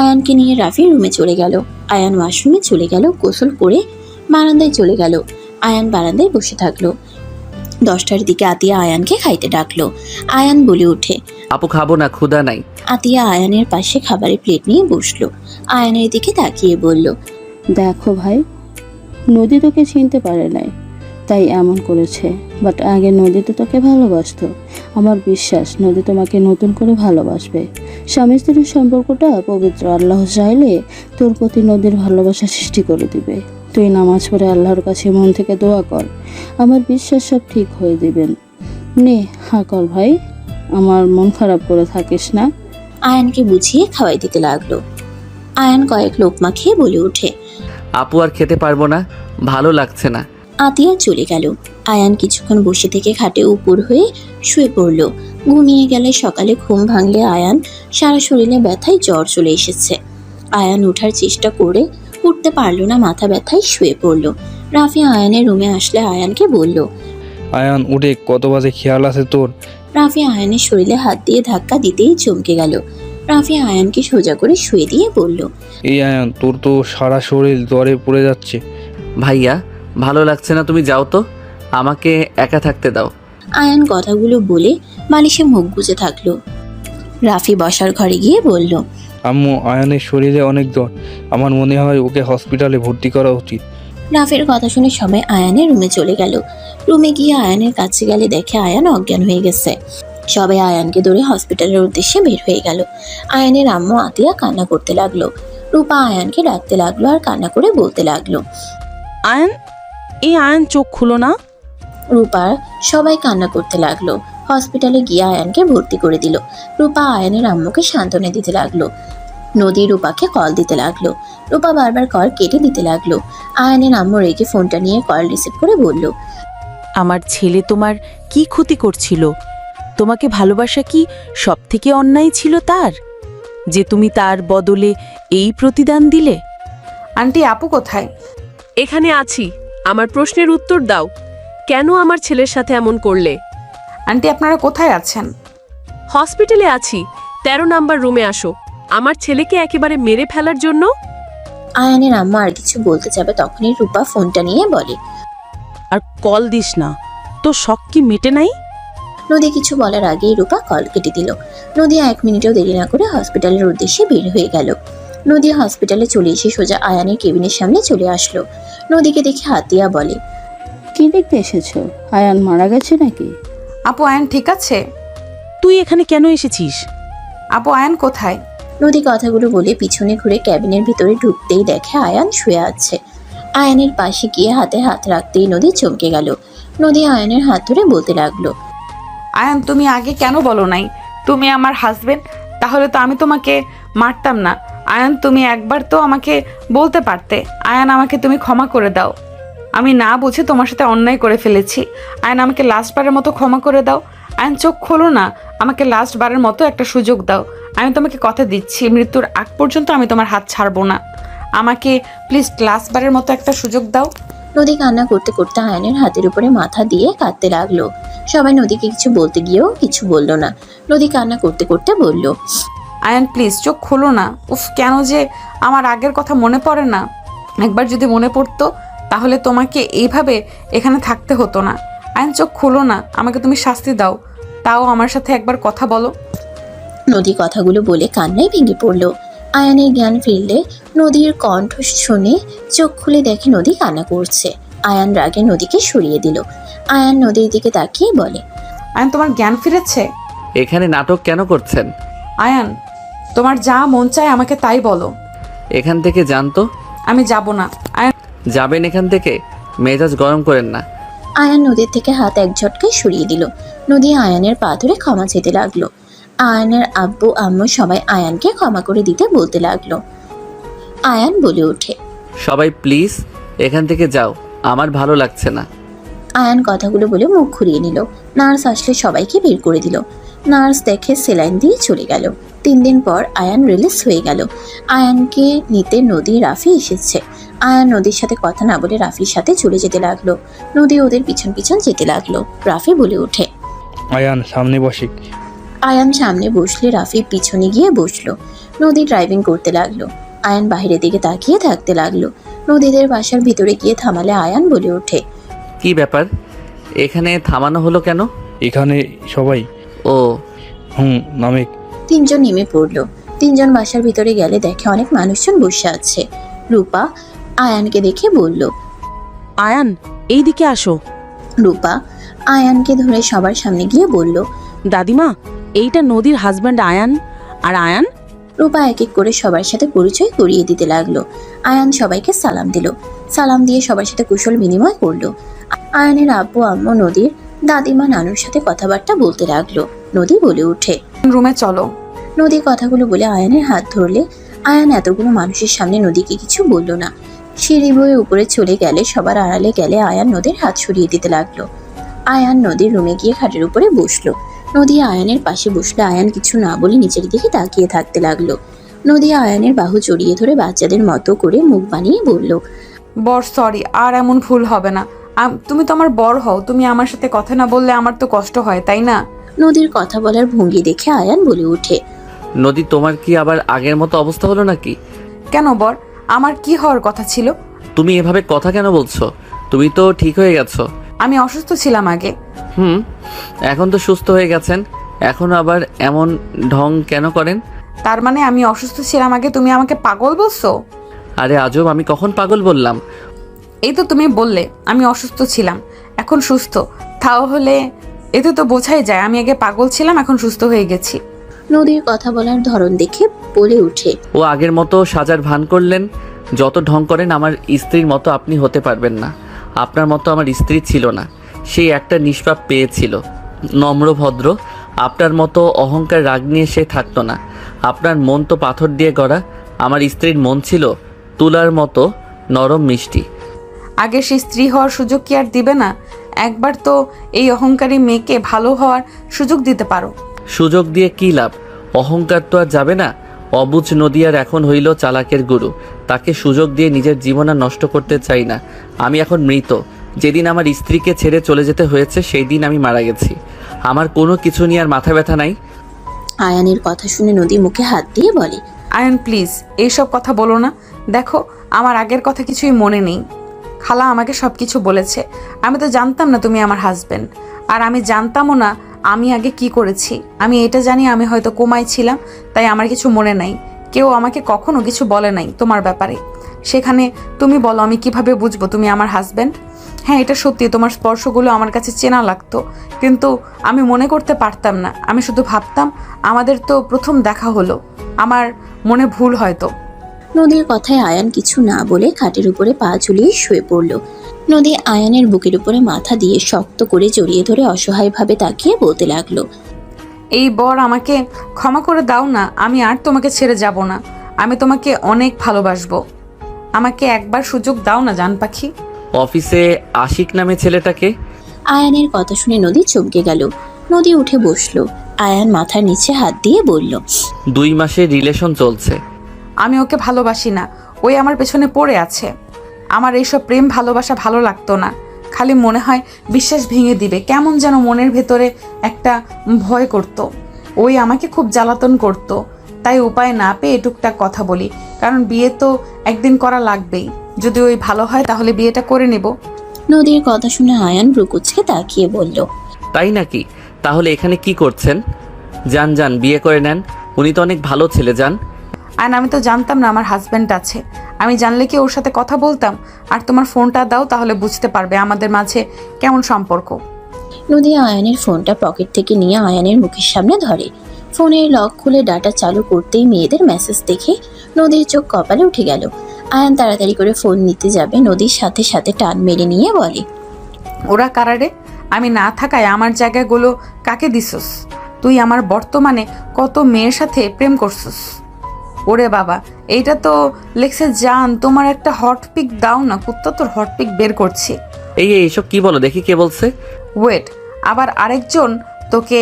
আয়ানকে নিয়ে রাফি রুমে চলে গেল। আয়ান ওয়াশরুমে চলে গেল, গোসল করে বারান্দায় চলে গেল। আয়ান বারান্দায় বসে থাকলো। 10টার দিকে আতিয়া আয়ানকে খাইতে ডাকলো। আয়ান বলে ওঠে, আপু খাবো না, ক্ষুধা নাই। আতিয়া আয়ানের পাশে খাবারের প্লেট নিয়ে বসলো। আয়ানের দিকে তাকিয়ে বলল, দেখো ভাই, নদী তোকে চিনতে পারে নাই তাই এমন করেছে, বাট আগে নদী তো তোকে ভালোবাসতো। আমার বিশ্বাস নদী তোমাকে নতুন করে ভালোবাসবে। স্বামী স্ত্রীর সম্পর্কটা পবিত্র, আল্লাহ চাইলে তোর প্রতি নদীর ভালোবাসা সৃষ্টি করে দিবে। তুই নামাজ পড়ে আল্লাহর কাছে মন থেকে দোয়া কর, আমার বিশ্বাস সব ঠিক হয়ে দিবেন। নে হা কর ভাই, আমার মন খারাপ করে থাকিস না। আয়ানকে বুঝিয়ে খাওয়াই দিতে লাগলো। আয়ান কয়েক লোকমা খেয়ে বলে ওঠে, আপু আর খেতে পারবো না, ভালো লাগছে না। আতিয়া চলে গেল। আয়ান কিছুক্ষণ বসে থেকে খাটে উপর হয়ে শুয়ে পড়ল। ঘুমিয়ে গেলে সকালে ঘুম ভাঙলে আয়ান সারা শরীরে ব্যথায় জ্বর চলে এসেছে। আয়ান ওঠার চেষ্টা করে উঠতে পারল না, মাথা ব্যথায় শুয়ে পড়ল। রাফি আয়ানের রুমে আসলে আয়ানকে বলল, আয়ান উঠে, কত বাজে খেয়াল আছে তোর? রাফি আয়ানের শরীরে হাত দিয়ে ধাক্কা দিতেই চমকে গেল। রাফি আয়ানকে সোজা করে শুয়ে দিয়ে বলল, এই আয়ান, তোর তো সারা শরীর জ্বরে পড়ে যাচ্ছে। ভাইয়া ভালো লাগছে না, তুমি যাও তো, আমাকে একা থাকতে দাও। আয়ান কথাগুলো বলে বালিশে মুখ গুজে থাকলো। রাফি বসার ঘরে গিয়ে বলল, আম্মু, আয়ানের শরীরে অনেক জ্বর, আমার মনে হয় ওকে হসপিটালে ভর্তি করা উচিত। রাফির কথা শুনে সবাই আয়ানের রুমে চলে গেল। রুমে গিয়ে আয়ানের কাছে গেলে দেখে আয়ান অজ্ঞান হয়ে গেছে। সবাই আয়ানকে ধরে হসপিটালের উদ্দেশ্যে বের হয়ে গেল। আয়ানের আম্মু আতিয়া কান্না করতে লাগলো। রূপা আয়ানকে ডাকতে লাগলো আর কান্না করে বলতে লাগলো, আয়ন, এই আয়ন চোখ খুলো না। রূপা সবাই কান্না করতে লাগলো। হসপিটালে গিয়ে আয়ানকে ভর্তি করে দিল। রূপা আয়ানের আম্মুকে সান্ত্বনা দিতে লাগলো। নদী রূপাকে কল দিতে লাগলো। রূপা বারবার কল কেটে দিতে লাগলো। আয়ানের আম্মু রেগে ফোনটা নিয়ে কল রিসিভ করে বলল, আমার ছেলে তোমার কি ক্ষতি করছিল? তোমাকে ভালোবাসা কি সব থেকে অন্যায় ছিল তার, যে তুমি তার বদলে এই প্রতিদান দিলে? আন্টি আপু কোথায়? এখানে আছি, আমার প্রশ্নের উত্তর দাও। কেন আমার ছেলের সাথে এমন করলে? আন্টি আপনারা কোথায় আছেন? হসপিটালে আছি, 13 নাম্বার রুমে আসো। আমার ছেলেকে একেবারে মেরে ফেলার জন্য। আয়ানের আম্মু আর কিছু বলতে যাবে তখনই রূপা ফোনটা নিয়ে বলে, আর কল দিস না, তো শখ কি মেটে নাই? নদী কিছু বলার আগেই রূপা কল কেটে দিল। নদী 1 মিনিটও দেরি না করে হসপিটালের উদ্দেশ্যে বের হয়ে গেল। নদী হসপিটালে চলে এসে সোজা আয়ানের কেবিনের সামনে চলে আসলো। নদীকে দেখে হাতিয়া বলে, কি দেখতে এসেছো? আয়ান মারা গেছে নাকি? আপু আয়ান ঠিক আছে? তুই এখানে কেন এসেছিস? আপু আয়ান কোথায়? নদী কথাগুলো বলে পিছনে ঘুরে ক্যাবিনের ভিতরে ঢুকতেই দেখে আয়ান শুয়ে আছে। আয়ানের পাশে গিয়ে হাতে হাত রাখতেই নদী চমকে গেল। নদী আয়ানের হাত ধরে বলতে লাগলো, আয়ান তুমি আগে কেন বলো নাই তুমি আমার হাজবেন্ড? তাহলে তো আমি তোমাকে মারতাম না। আয়ান তুমি একবার তো আমাকে বলতে পারতে। আয়ান আমাকে তুমি ক্ষমা করে দাও, আমি না বুঝে তোমার সাথে অন্যায় করে ফেলেছি। আয়ান আমাকে লাস্টবারের মতো ক্ষমা করে দাও। আয়ান চোখ খোলো না, আমাকে লাস্টবারের মতো একটা সুযোগ দাও। আমি তোমাকে কথা দিচ্ছি, মৃত্যুর আগ পর্যন্ত আমি তোমার হাত ছাড়বো না। আমাকে প্লিজ লাস্টবারের মতো একটা সুযোগ দাও। নদী কান্না করতে করতে আয়ানের হাতের উপরে মাথা দিয়ে কাঁদতে লাগলো। সবাই নদীকে কিছু বলতে গিয়েও কিছু বলল না। নদী কান্না করতে করতে বলল, আয়ান প্লিজ চোখ খোলো না। উফ কেন যে আমার আগের কথা মনে পড়ে না। একবার যদি মনে পড়তো তাহলে তোমাকে এইভাবে এখানে থাকতে হতো না। আয়ান চোখ খোলো না, আমাকে তুমি শাস্তি দাও, তাও আমার সাথে একবার কথা বলো। নদী কথাগুলো বলে কান্নায় ভেঙে পড়ল। আয়ানের জ্ঞান ফিরলে নদীর কণ্ঠ শুনে চোখ খুলে দেখে নদী কান্না করছে। আয়ান রাগে নদীকে সরিয়ে দিল। আয়ান নদীর দিকে তাকিয়ে বলে, আয়ান তোমার জ্ঞান ফিরেছে? এখানে নাটক কেন করছেন? আয়ান তোমার যা মন চায় আমাকে তাই বলো। এখান থেকে যান তো। আমি যাব না। আয়ান যাবেন এখান থেকে? মেজাজ গরম করেন না। আয়ান নদীর থেকে হাত এক ঝটকায় সরিয়ে দিল। নদী আয়ানের পা ধরে ক্ষমা চেতে লাগলো। আয়ানের আব্বু আম্মু সবাই আয়ানকে ক্ষমা করে দিতে বলতে লাগলো। আয়ান বলে ওঠে, সবাই প্লিজ এখান থেকে যাও, আমার ভালো লাগছে না। আয়ান কথাগুলো বলে মুখ ঘুরিয়ে নিল। নার্স আসলে সবাইকে বের করে দিল। নার্স দেখে সেলাইন দিয়ে চলে গেল। 3 দিন পর আয়ান রিলিজ হয়ে গেল। আয়ানকে নিতে নদী রাফি এসেছে। আয়ান নদীর সাথে কথা না বলে রাফির সাথে চলে যেতে লাগলো। নদী ওদের পিছন পিছন যেতে লাগলো। রাফি বলে ওঠে, আয়ান সামনে বসে। আয়ান সামনে বসলে রাফি পিছনে গিয়ে বসলো। নদী ড্রাইভিং করতে লাগলো। আয়ান বাইরের দিকে তাকিয়ে থাকতে লাগলো। নদীদের বাসার ভিতরে গিয়ে থামালে আয়ান বলে ওঠে, কি ব্যাপার, এখানে থামানো হলো কেন? এখানে সবাই। ও নামে। 3 জন নেমে পড়লো। 3 জন বাসার ভিতরে গেলে দেখে অনেক মানুষজন বসে আছে। রূপা আয়ানকে দেখে বলল, আয়ান এইদিকে আসো। রূপা আয়ানকে ধরে সবার সামনে গিয়ে বলল, দাদিমা, এইটা নদীর হাজব্যান্ড আয়ান। আর আয়ান? রূপা এক এক করে সবার সাথে পরিচয় করিয়ে দিতে লাগলো। আয়ান সবাইকে সালাম দিল। সালাম দিয়ে সবার সাথে কুশল বিনিময় করলো। আয়ানের আব্বু আম্মু নদীর দাদিমা নানুর সাথে কথাবার্তা বলতে লাগলো। নদী বলে ওঠে, রুমে চলো। নদী কথাগুলো বলে আয়ানের হাত ধরলে আয়ান এতগুলো মানুষের সামনে নদীকে কিছু বলল না। সিঁড়ি বয়ে উপরে চলে গেলে সবার আড়ালে গেলে আয়ান নদীর হাত সরিয়ে দিতে লাগলো। আয়ান নদীর রুমে গিয়ে খাটের উপরে বসলো। নদী আয়ানের পাশে বসলে আয়ান কিছু না বলে নিচের দিকে তাকিয়ে থাকতে লাগলো। নদী আয়ানের বাহু জড়িয়ে ধরে বাচ্চাদের মতো করে মুখ বানিয়ে বলল, বর সরি, আর এমন ভুল হবে না। তুমি তো আমার বর হও, তুমি আমার সাথে কথা না বললে আমার তো কষ্ট হয়, তাই না? নদীর কথা বলার ভঙ্গি দেখে আয়ান বলে ওঠে, নদী, তোমার কি আবার আগের মতো অবস্থা হলো নাকি? কেন বর, আমার কি হওয়ার কথা ছিল? তুমি এভাবে কথা কেন বলছো? তুমি তো ঠিক হয়ে গেছো। আমি অসুস্থ ছিলাম আগে। এখন তো সুস্থ হয়ে গেছেন, এখন আবার এমন ঢং কেন করেন? তার মানে আমি অসুস্থ ছিলাম আগে, তুমি আমাকে পাগল বলছো? আরে আজব, আমি কখন পাগল বললাম? এই তো তুমি বললে আমি অসুস্থ ছিলাম, এখন সুস্থ। তাহলে এতে তো বোঝাই যায় আমি আগে পাগল ছিলাম, এখন সুস্থ হয়ে গেছি। নদীর কথা বলার ধরন দেখে বলে ওঠে, ও আগের মতো সাজার ভান করলেন। যত ঢং করেন আমার স্ত্রীর মতো আপনি হতে পারবেন না। আপনার মতো আমার স্ত্রী ছিল না, সেই একটা নিষ্পাপ পেয়েছিল, নম্র ভদ্র। আপনার মতো অহংকার রাগ নিয়ে সে থাকতো না। আপনার মন তো পাথর দিয়ে গড়া, আমার স্ত্রীর মন ছিল তুলার মতো নরম মিষ্টি। আগে সে স্ত্রী হওয়ার সুযোগ কি আর দিবে না? একবার তো এই অহংকারী মেয়েকে ভালো হওয়ার সুযোগ দিতে পারো। সুযোগ দিয়ে কী লাভ? অহংকার তো আর যাবে না। অবুঝ নদীয়ার এখন হইল চালাকের গুরু। তাকে সুযোগ দিয়ে নিজের জীবন আর নষ্ট করতে চাই না। আমি এখন মৃত। যেদিন আমার স্ত্রীকে ছেড়ে চলে যেতে হয়েছে সেই দিন আমি মারা গেছি। আমার কোনো কিছু নিয়ে আর মাথা ব্যথা নাই। আয়ানের কথা শুনে নদী মুখে হাত দিয়ে বলে, আয়ন প্লিজ এইসব কথা বলো না। দেখো আমার আগের কথা কিছুই মনে নেই। খালা আমাকে সব কিছু বলেছে। আমি তো জানতাম না তুমি আমার হাজবেন্ড, আর আমি জানতামও না আমি আগে কি করেছি। আমি এটা জানি আমি হয়তো কোমায় ছিলাম, তাই আমার কিছু মনে নাই। কেউ আমাকে কখনো কিছু বলে নাই তোমার ব্যাপারে। সেখানে তুমি বলো আমি কিভাবে বুঝবো তুমি আমার হাজবেন্ড? হ্যাঁ এটা সত্যি, তোমার স্পর্শগুলো আমার কাছে চেনা লাগতো, কিন্তু আমি মনে করতে পারতাম না। আমি শুধু ভাবতাম আমাদের তো প্রথম দেখা হলো, আমার মনে ভুল হয়তো। নদীর কথায় আয়ান কিছু না বলে খাটের উপরে পা ঝুলিয়ে শুয়ে পড়ল। নদী আয়ানের বুকের উপরে মাথা দিয়ে শক্ত করে জড়িয়ে ধরে অসহায়ভাবে তাকিয়ে বলতে লাগলো, এই বর আমাকে ক্ষমা করে দাও না, আমি আর তোমাকে ছেড়ে যাব না। আমি তোমাকে অনেক ভালোবাসবো। আমাকে একবার সুযোগ দাও না জান পাখি। অফিসে আশিক নামে ছেলেটাকে? আয়ানের কথা শুনে নদী চমকে গেল। নদী উঠে বসলো। আয়ান মাথার নিচে হাত দিয়ে বলল, 2 মাসের রিলেশন চলছে। আমি ওকে ভালোবাসি না, ওই আমার পেছনে পড়ে আছে। আমার এইসব প্রেম ভালোবাসা ভালো লাগতো না। খালি মনে হয় বিশ্বাস ভেঙে দিবে, কেমন যেন মনের ভেতরে একটা ভয় করতো। ওই আমাকে খুব জ্বালাতন করতো, তাই উপায় না পেয়ে টুকটাক কথা বলি, কারণ বিয়ে তো একদিন করা লাগবেই। যদি ওই ভালো হয় তাহলে বিয়েটা করে নেব। নদীর কথা শুনে আয়ান ব্রুকুচকে তাকিয়ে বলল, তাই নাকি? তাহলে এখানে কি করছেন? যান যান বিয়ে করে নেন, উনি তো অনেক ভালো ছেলে। যান। আর আমি তো জানতাম না আমার হাজব্যান্ড আছে। আমি জানলে কি ওর সাথে কথা বলতাম? আর তোমার ফোনটা দাও, তাহলে বুঝতে পারবে আমাদের মাঝে কেমন সম্পর্ক। নদী আয়ানের ফোনটা পকেট থেকে নিয়ে আয়ানের মুখের সামনে ধরে। ফোনের লক খুলে ডাটা চালু করতেই মেয়েদের মেসেজ দেখে নদীর চোখ কপালে উঠে গেল। আয়ান তাড়াতাড়ি করে ফোন নিতে যাবে, নদীর সাথে সাথে টান মেরে নিয়ে বলে, ওরা কারারে? আমি না থাকায় আমার জায়গাগুলো কাকে দিছস? তুই আমার বর্তমানে কত মেয়ের সাথে প্রেম করছস। ওরে বাবা, এইটা তো লেখছে জান। তোমার একটা হট পিক দাও না, কুত্তা তোর হট পিক বের করছি। এইসব কি বলো দেখি, কে বলছে? ওয়েট, আবার আরেকজন তোকে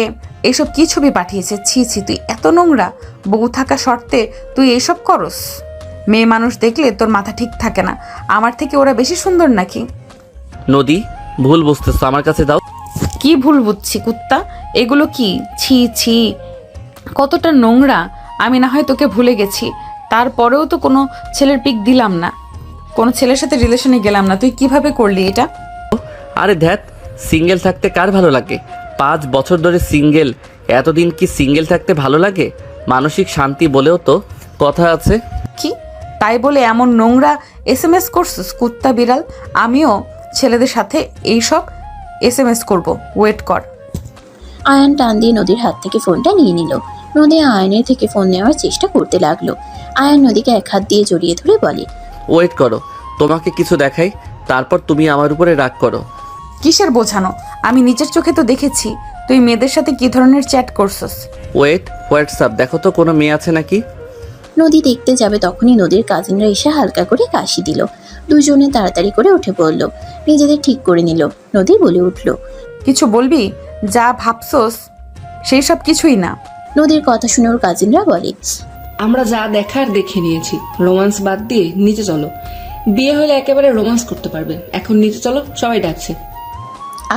এইসব কি ছবি পাঠিয়েছে? ছি ছি, তুই এত নোংরা। বউ থাকা শর্তে তুই এইসব করস? মেয়ে মানুষ দেখলে তোর মাথা ঠিক থাকে না। আমার থেকে ওরা বেশি সুন্দর নাকি? নদী ভুল বুঝতেছো, আমার কাছে দাও। কি ভুল বুঝছি কুত্তা? এগুলো কি? ছি ছি, কতটা নোংরা। আমি না হয় তোকে ভুলে গেছি, তারপরেও তো কোনো ছেলের পিক দিলাম না, কোনো ছেলের সাথে রিলেশনে গেলাম না। তুই কিভাবে করলি এটা? আরে ধ্যাত, সিঙ্গেল থাকতে কার ভালো লাগে? 5 বছর ধরে সিঙ্গেল, এতদিন কি সিঙ্গেল থাকতে ভালো লাগে? মানসিক শান্তি বলেও তো কথা আছে। কি তাই বলে এমন নোংরা SMS করছিস কুত্তা বিড়াল? আমিও ছেলেদের সাথে এইসব SMS করব, ওয়েট কর। আয়ান টান দিয়ে নদীর হাত থেকে ফোনটা নিয়ে নিল। নদী আয়নের থেকে ফোন নেওয়ার চেষ্টা করতে লাগলো। আয়ান নদীকে এক হাত দিয়ে জড়িয়ে ধরে বলে, ওয়েট করো, তোমাকে কিছু দেখাই, তারপর তুমি আমার উপরে রাগ করো। কিসের বোঝানো? আমি নিজের চোখে তো দেখেছি তুই মেয়েদের সাথে কি ধরনের চ্যাট করছস। ওয়েট, হোয়াটসঅ্যাপ দেখো তো কোনো মেয়ে আছে নাকি। নদী দেখতে যাবে তখনই নদীর কাজিনরা এসে হালকা করে কাশি দিল। দুজনে তাড়াতাড়ি করে উঠে পড়ল, নিজেদের ঠিক করে নিল। নদী বলে উঠল, কিছু বলবি? যা ভাবছস সেই সব কিছুই না। নদীর কথা শুনে ওর কাজিনরা বলে, আমরা যা দেখার দেখে নিয়েছি, রোমান্স বাদ দিয়ে নিচে চলো। বিয়ে হলে একেবারে রোমান্স করতে পারবে। এখন নিচে চলো, সবাই ডাকছে।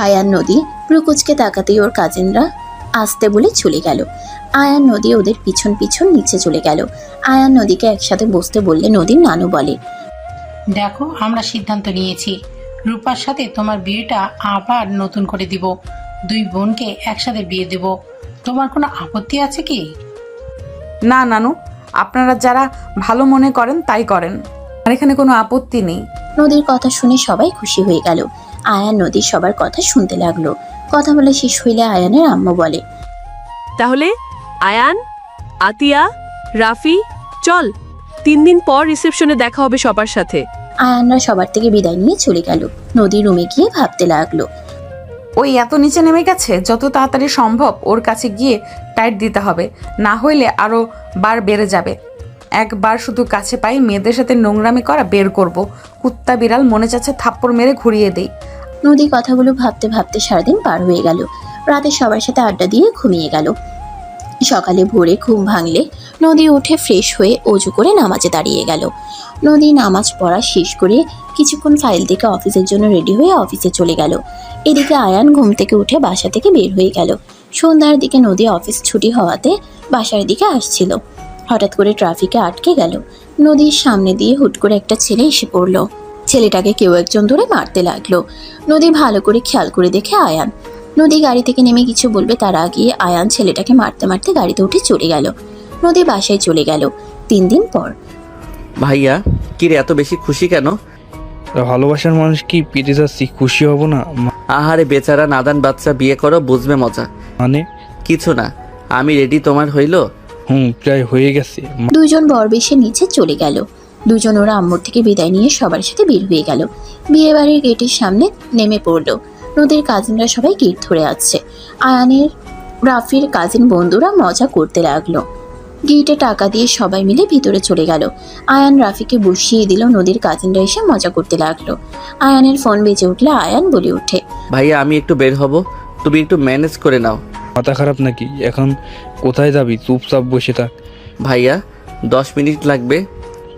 আয়ান নদী প্রকুচকে তাকাতেই ওর কাজিনরা আসতে বলে চলে গেল। আয়ান নদী ওদের পিছন পিছন নিচে চলে গেল। আয়ান নদীকে একসাথে বসতে বললে নদীর নানু বলে, দেখো আমরা সিদ্ধান্ত নিয়েছি, রূপার সাথে তোমার বিয়েটা আবার নতুন করে দিব। 2 বোনকে একসাথে বিয়ে দেব। তোমার কোনো আপত্তি আছে কি? না নানু, আপনারা যারা ভালো মনে করেন তাই করেন, আর এখানে কোনো আপত্তি নেই। নদীর কথা শুনে সবাই খুশি হয়ে গেল। আয়ান নদীর সবার কথা শুনতে লাগলো। কথা বলে শেষ হইলে আয়ানের আম্মু বলে, তাহলে আয়ান, আতিয়া, রাফি, চল 3 দিন পর রিসেপশনে দেখা হবে সবার সাথে। আয়ানরা সবার থেকে বিদায় নিয়ে চলে গেল। নদী রুমে গিয়ে ভাবতে লাগলো। ওই এত নিচে নেমে গেছে, যত তাড়াতাড়ি সম্ভব ওর কাছে গিয়ে টাইট দিতে হবে, না হইলে আরও বার বেড়ে যাবে। একবার শুধু কাছে পাই মেয়েদের সাথে নোংরামি করা বের করব। কুত্তা বিড়াল মনে চাচ্ছে থাপ্পড় মেরে ঘুরিয়ে দেই। নদী কথাগুলো ভাবতে ভাবতে সারাদিন পার হয়ে গেল। রাতে সবার সাথে আড্ডা দিয়ে ঘুমিয়ে গেল। সকালে ভোরে ঘুম ভাঙলে নদী উঠে ফ্রেশ হয়ে অজু করে নামাজে দাঁড়িয়ে গেল। নদী নামাজ পড়া শেষ করে কিছুক্ষণ ফাইল থেকে অফিসের জন্য রেডি হয়ে অফিসে চলে গেল। এদিকে আয়ান ঘুম থেকে উঠে বাসা থেকে বের হয়ে গেল। সন্ধ্যার দিকে নদী অফিস ছুটি হওয়াতে বাসার দিকে আসছিল। হঠাৎ করে ট্রাফিকে আটকে গেল। নদীর সামনে দিয়ে হুট করে একটা ছেলে এসে পড়ল। ছেলেটাকে কেউ একজন ধরে মারতে লাগলো। নদী ভালো করে খেয়াল করে দেখে আয়ান। নদী গাড়ি থেকে নেমে কিছু বলবে তার আগে আয়ান ছেলেটাকে মারতে মারতে গাড়িতে উঠে চলে গেল। নদী বাসায় চলে গেল 3 দিন পর। ভাইয়া কি রে, এত বেশি খুশি কেন? ভালোবাসার মানুষ কি পেটে যাচ্ছি, খুশি হব না? আহারে বেচারা নাদান বাচ্চা, বিয়ে করো, বুঝবে মজা। মানে কিছু না, আমি রেডি, তোমার হইলো? প্রায় হয়ে গেছে। দুজন বর বেশে নিচে চলে গেল। দুজন ওরা আম্মুর থেকে বিদায় নিয়ে সবার সাথে বের হয়ে গেল। বিয়ে বাড়ির গেটের সামনে নেমে পড়লো। নদীর কাজিনরা সবাই গেট ধরে আছে। আয়ানের রাফির কাজিন বন্ধুরা মজা করতে লাগলো। গেটে টাকা দিয়ে সবাই মিলে ভিতরে চলে গেল। আয়ান রাফিকে বসিয়ে দিল। নদীর কাজিনরা এসে মজা করতে লাগলো। আয়ানের ফোন বেজে উঠলে আয়ান বলে ওঠে, ভাইয়া আমি একটু বের হব, তুমি একটু ম্যানেজ করে নাও। মাথা খারাপ নাকি? এখন কোথায় যাবি? চুপচাপ বসে থাক। ভাইয়া 10 মিনিট লাগবে।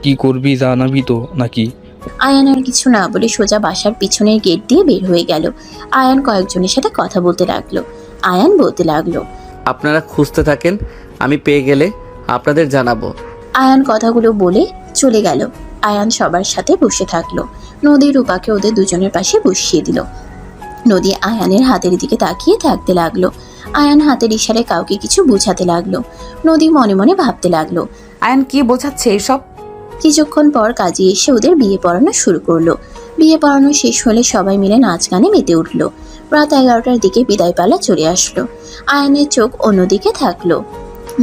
কি করবি জানাবি তো নাকি? আয়ান আর কিছু না বলে সোজা বাসার পিছনের গেট দিয়ে বের হয়ে গেল। আয়ান কয়েকজনের সাথে কথা বলতে লাগলো। আয়ান বলতে লাগলো, আপনারা খুঁজতে থাকেন, আমি পেয়ে গেলে আপনাদের জানাবো। আয়ান কথাগুলো বলে চলে গেল। আয়ান সবার সাথে বসে থাকলো। নদী রূপাকে ওদের দুজনের পাশে বসিয়ে দিল। নদী আয়ানের হাতের দিকে তাকিয়ে থাকতে লাগলো। আয়ান হাতের ইশারায় কাউকে কিছু বোঝাতে লাগলো। নদী মনে মনে ভাবতে লাগলো, আয়ান কি বোঝাচ্ছে এসব? কিছুক্ষণ পর কাজী এসে ওদের বিয়ে পড়ানো শুরু করলো। বিয়ে পড়ানো শেষ হলে সবাই মিলে নাচ গানে মেতে উঠলো। রাত 11টার দিকে বিদায় পালা চলে আসলো। আয়ানের চোখ অন্যদিকে থাকলো।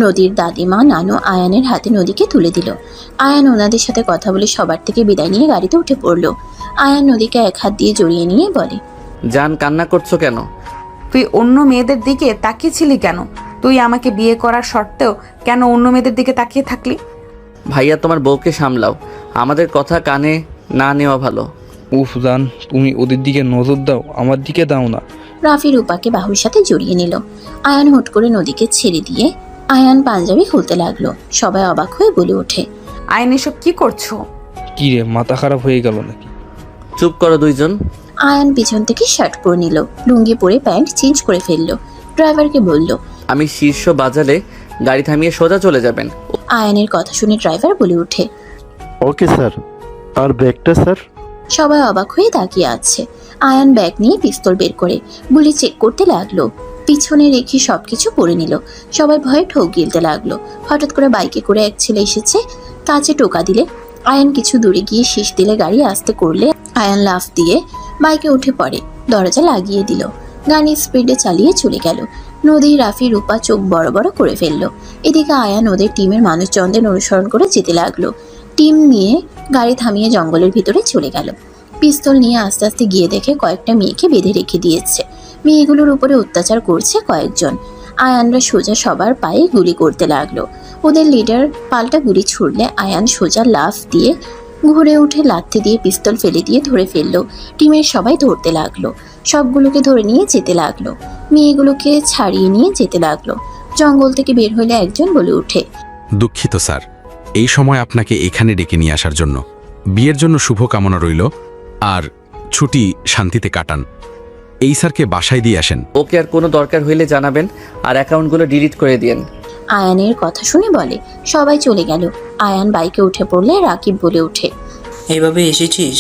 নদীর দাদিমা নানু আয়ানের হাতে নদীকে তুলে দিল। আয়ান ওনাদের সাথে কথা বলে সবার থেকে বিদায় নিয়ে গাড়িতে উঠে পড়লো। আয়ান নদীকে এক হাত দিয়ে জড়িয়ে নিয়ে বলে, জান কান্না করছো কেন? তুই অন্য মেয়েদের দিকে তাকিয়েছিলি কেন? তুই আমাকে বিয়ে করার সত্ত্বেও কেন অন্য মেয়েদের দিকে তাকিয়ে থাকলি? ভাইয়া তোমার বউকে সামলাও, আমাদের কথা কানে না নেওয়া ভালো। উফ জান, তুমি ওদের দিকে নজর দাও, আমার দিকে দাও না। রাফি রূপাকে বাহুর সাথে জড়িয়ে নিল। আয়ান হুট করে নদীকে ছেড়ে দিয়ে আয়ান পাঞ্জাবি খুলতে লাগলো। সবাই অবাক হয়ে বলে ওঠে, আয়ান এসব কি করছো? কি রে, মাথা খারাপ হয়ে গেল নাকি? চুপ করো দুইজন। আয়ান পিছন থেকে শার্ট পরে নিল, লুঙ্গি পরে প্যান্ট চেঞ্জ করে ফেললো। ড্রাইভারকে বলল, আমি শীর্ষ বাজালে গাড়ি থামিয়ে সোজা চলে যাবেন। আয়ানের কথা শুনে ড্রাইভার বলে ওঠে, ওকে স্যার। আর ব্যাগটা স্যার? সবাই অবাক হয়ে তাকিয়ে আছে। আয়ান ব্যাগ নিয়ে পিস্তল বের করে গুলি চেক করতে লাগলো। পিছনে রেখে সবকিছু পরে নিল। সবাই ভয়ে ঠোক গিলতে লাগলো। হঠাৎ করে বাইকে করে এক ছেলে এসেছে। কাছে টোকা দিলে আয়ান কিছু দূরে গিয়ে শীষ দিলে গাড়ি আস্তে করলে আয়ান লাফ দিয়ে বাইকে উঠে পড়ে। দরজা লাগিয়ে দিল। গাড়ি স্পিডে চালিয়ে চলে গেল। নদী রাফি রূপা চোখ বড় বড় করে ফেললো। এদিকে আয়ান ওদের টিমের মানুষজনদের অনুসরণ করে যেতে লাগলো। টিম নিয়ে গাড়ি থামিয়ে জঙ্গলের ভিতরে চলে গেল। পিস্তল নিয়ে আস্তে আস্তে গিয়ে দেখে কয়েকটা মেয়েকে বেঁধে রেখে দিয়েছে। মেয়েগুলোর উপরে অত্যাচার করছে কয়েকজন। আয়ানরা সোজা সবার পায়ে গুলি করতে লাগলো। ওদের লিডার পাল্টা গুলি ছুড়লে আয়ান সোজা লাফ দিয়ে ঘুরে উঠে লাথি দিয়ে পিস্তল ফেলে দিয়ে ধরে ফেললো। টিমের সবাই ধরতে লাগলো। সবগুলোকে ধরে নিয়ে যেতে লাগলো। মেয়েগুলোকে ছাড়িয়ে নিয়ে যেতে লাগলো। জঙ্গল থেকে বের হলে একজন বলে ওঠে, দুঃখিত স্যার, এই সময় আপনাকে এখানে ডেকে নিয়ে আসার জন্য। বিয়ের জন্য শুভ কামনা রইল, আর ছুটি শান্তিতে কাটান। এই স্যারকে বাসায় দিয়ে আসেন। ওকে, আর কোনো দরকার হইলে জানাবেন, আর অ্যাকাউন্টগুলো ডিলিট করে দিয়েন। আয়ানের কথা শুনে বলে। সবাই চলে গেল। আয়ান বাইকে উঠে পড়লে রাকিব বলে ওঠে, এইভাবে এসেছিস,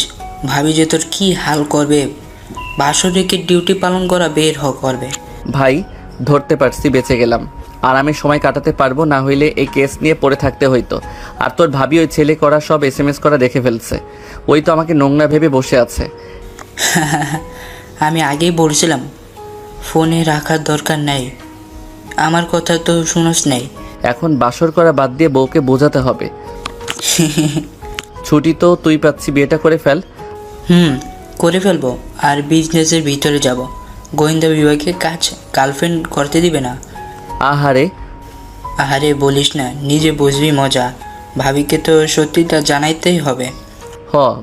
ভাবি যে তোর কি হাল করবে। বাসরিকে ডিউটি পালন করা বের করবে। ভাই ধরতে পারছি, বেঁচে গেলাম। আরামে সময় কাটাতে পারবো, না হইলে এই কেস নিয়ে পড়ে থাকতে হইতো। আর তোর ভাবি ওই ছেলে করা সব SMS করা দেখে ফেলছে। ওই তো আমাকে নোংরা ভেবে বসে আছে। আমি আগেই বলছিলাম ফোনে রাখার দরকার নাই, আমার কথা তো শুনোস নাই। এখন বাসর করা বাদ দিয়ে বউকে বোঝাতে হবে। ছুটি তো তুই পাচ্ছি, বিয়েটা করে ফেল। করে ফেলবো, আর বিজনেসের ভিতরে যাব। গোয়েন্দা বিভাগে কাজ গার্লফ্রেন্ড করতে দিবে না। আহারে, আহারে বলিস না, নিজে বুঝবি মজা। ভাবিকে তো সত্যিটা জানাইতেই হবে।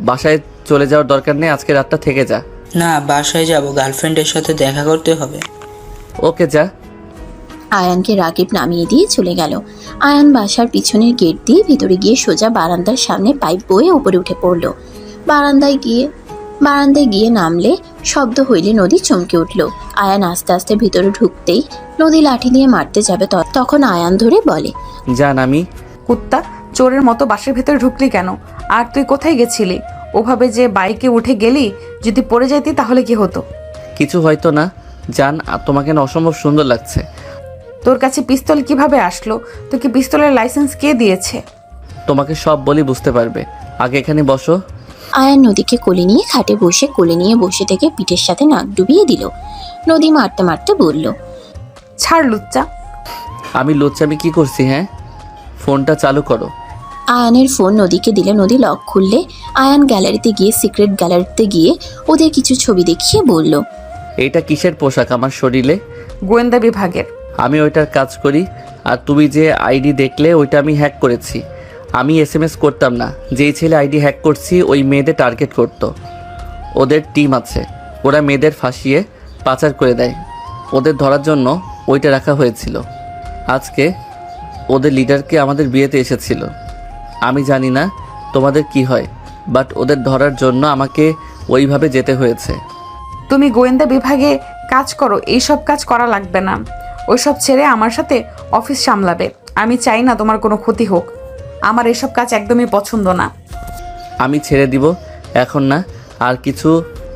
বাসায় চলে যাওয়ার দরকার নেই, আজকে রাতটা থেকে যা। না, বাসায় যাব, গার্লফ্রেন্ডের সাথে দেখা করতে হবে। ওকে যা। আয়ানকে রাকিব নামিয়ে দিয়ে চলে গেল। আয়ান বাসার পিছনের গেট দিয়ে ভিতরে গিয়ে সোজা বারান্দার সামনে পাইপ বয়ে উপরে উঠে পড়ল। বারান্দায় গিয়ে নামলে শব্দ হইলে নদী চমকে উঠল। আয়ান আস্তে আস্তে ভিতরে ঢুকতেই নদী লাঠি দিয়ে মারতে যাবে, তখন আয়ান ধরে বলে, জান আমি। কুত্তা, চোরের মতো বাসের ভেতরে ঢুকলি কেন? আর তুই কোথায় গেছিলি? ওভাবে যে বাইকে উঠে গেলি, যদি পড়ে যাইতি তাহলে কি হতো? কিছু হয়তো না জান, তোমাকে না অসম্ভব সুন্দর লাগছে। তোর কাছে পিস্তল কিভাবে আসলো? তোকে পিস্তলের লাইসেন্স কে দিয়েছে? তোমাকে সব বলি, বুঝতে পারবে। আগে এখানে বসো। আয়ান নদীকে কোলে নিয়ে খাটে বসে থেকে পিঠের সাথে নাক ডুবিয়ে দিল। নদী মারতে মারতে বলল, ছাড় লুচ্চা। আমি লুচ্চামি কি করছি? হ্যাঁ, ফোনটা চালু করো। আয়ানের ফোন নদীকে দিলে নদী লক খুললে আয়ান সিক্রেট গ্যালারিতে গিয়ে ওদের কিছু ছবি দেখিয়ে বলল, এইটা কিসের পোশাক আমার শরীরে? গোয়েন্দা বিভাগের। আমি ওইটার কাজ করি। আর তুমি যে আইডি দেখলে ওইটা আমি হ্যাক করেছি। আমি SMS করতাম না। যেই ছেলে আইডি হ্যাক করছি ওই মেয়েদের টার্গেট করত। ওদের টিম আছে, ওরা মেয়েদের ফাঁসিয়ে পাচার করে দেয়। ওদের ধরার জন্য ওইটা রাখা হয়েছিল। আজকে ওদের লিডারকে আমাদের বিয়েতে এসেছিল। আমি জানি না তোমাদের কি হয়, বাট ওদের ধরার জন্য আমাকে ওইভাবে যেতে হয়েছে। তুমি গোয়েন্দা বিভাগে কাজ করো, এইসব কাজ করা লাগবে না। ওইসব ছেড়ে আমার সাথে অফিস সামলাবে। আমি চাই না তোমার কোনো ক্ষতি হোক। আমার এসব কাজ একদমই পছন্দ না। আমি ছেড়ে দিব এখন না, আর কিছু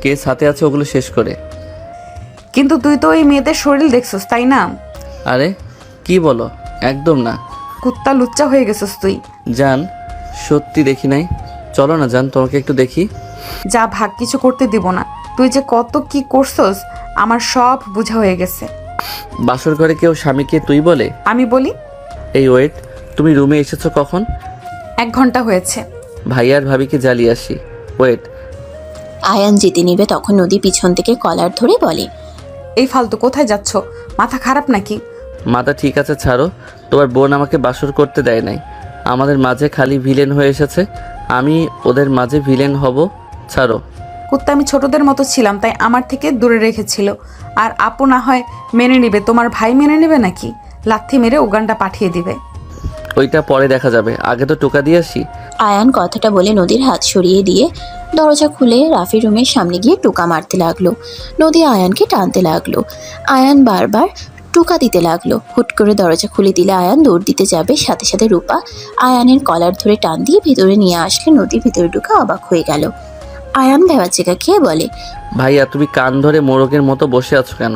কেস হাতে আছে, ওগুলো শেষ করে। কিন্তু তুই তো ওই মেয়েদের শরীর দেখছস, তাই না? আরে কি বলো, একদম না। কুত্তা, লুচ্চা হয়ে গেছস তুই। জান সত্যি দেখি নাই। চলো না জান, তোমাকে একটু দেখি। যা ভাগ, কিছু করতে দিব না। তুই যে কত কি করছস আমার সব বোঝা হয়ে গেছে। বাসর ঘরে কেউ স্বামীকে তুই বলে? আমি বলি। এই ওয়েট, তুমি রুমে এসেছো কখন? 1 ঘন্টা হয়েছে। ভাইয়ার ভাবিকে জ্বালিয়ে আসি। ওয়েট। আয়ান যেতে নিবে তখন নদী পিছন থেকে কলার ধরে বলে, এই ফালতু কোথায় যাচ্ছ? মাথা খারাপ নাকি? মাথা ঠিক আছে, ছাড়ো। তোমার বোন আমাকে বাসর করতে দেয় নাই। আমাদের মাঝে খালি ভিলেন হয়ে এসেছে, আমি ওদের মাঝে ভিলেন হব? ছাড়ো। কুত্তা, আমি ছোটদের মতো ছিলাম, তাই আমার থেকে দূরে রেখেছিল। আর আপু না হয় মেনে নিবে, তোমার ভাই মেনে নেবে নাকি? লাথি মেরে উগান্ডা পাঠিয়ে দিবে। ওইটা পরে দেখা যাবে, আগে তো টোকা দিয়ে আসি। আয়ান কথাটা বলে নদীর হাত সরিয়ে দিয়ে দরজা খুলে রাফি রুমের সামনে গিয়ে টোকা মারতে লাগলো। নদী আয়ানকে টানতে লাগলো। আয়ান বারবার টোকা দিতে লাগলো। হুট করে দরজা খুলে দিলে আয়ান দৌড় দিতে যাবে, সাথে সাথে রূপা আয়ানের কলার ধরে টান দিয়ে ভিতরে নিয়ে আসলে নদী ভিতরে ঢুকে অবাক হয়ে গেল। আয়ান ভেবাচেকা খেয়ে বলে, ভাইয়া তুমি কান ধরে মোরগের মতো বসে আছো কেন?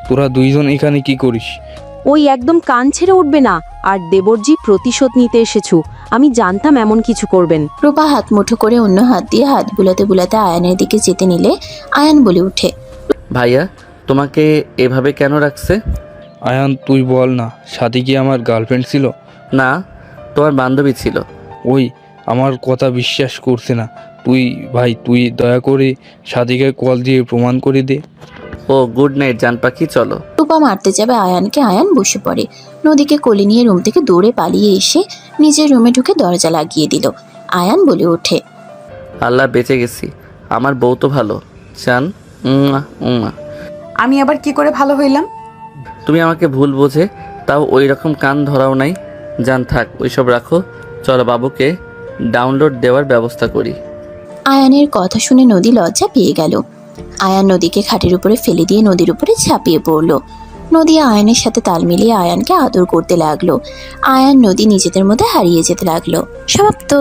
তোরা দুইজন এখানে কি করিস? ওই একদম কান ছেড়ে উঠবে না। আর দেবরজি, প্রতিশোধ নিতে এসেছো। আমি জানতাম এমন কিছু করবেন। রূপা হাত মুঠো করে অন্য হাত দিয়ে হাত বুলাতে বুলাতে আয়ানের দিকে যেতে নিলে আয়ান বলে উঠে, ভাইয়া তোমাকে এভাবে কেন রাখছে? আয়ান তুই বল না, সাথী কি আমার গার্লফ্রেন্ড ছিল? না, তোমার বান্ধবী ছিল। ওই আমার কথা বিশ্বাস করছে না। তুই দয়া করে সাথীকে কল দিয়ে প্রমাণ করে দে। ও গুড নাইট জান পাখি, চলো। রূপা মারতে যাবে আয়ানকে, আয়ান বসে পড়ে। নদীকে কোলে নিয়ে রুম থেকে দৌড়ে পালিয়ে এসে নিজের রুমে ঢুকে দরজা লাগিয়ে দিল। আয়ান বলে ওঠে, আল্লাহ বেঁচে গেছি, আমার বউ তো ভালো। জান আমি আবার কি করে ভালো হইলাম? তুমি আমাকে ভুল বোঝে তাও ওই রকম কান ধরাও নাই। জান থাক, ওইসব রাখো, চলো বাবুকে ডাউনলোড দেওয়ার ব্যবস্থা করি। আয়ানের কথা শুনে নদী লজ্জা পেয়ে গেল। আয়ান নদীকে খাটের উপরে ফেলে দিয়ে নদীর উপরে ঝাঁপিয়ে পড়ল। নদী আয়ানের সাথে তাল মিলিয়ে আয়ানকে আদর করতে লাগলো। আয়ান নদী নিজেদের মধ্যে হারিয়ে যেতে লাগলো। সমাপ্ত।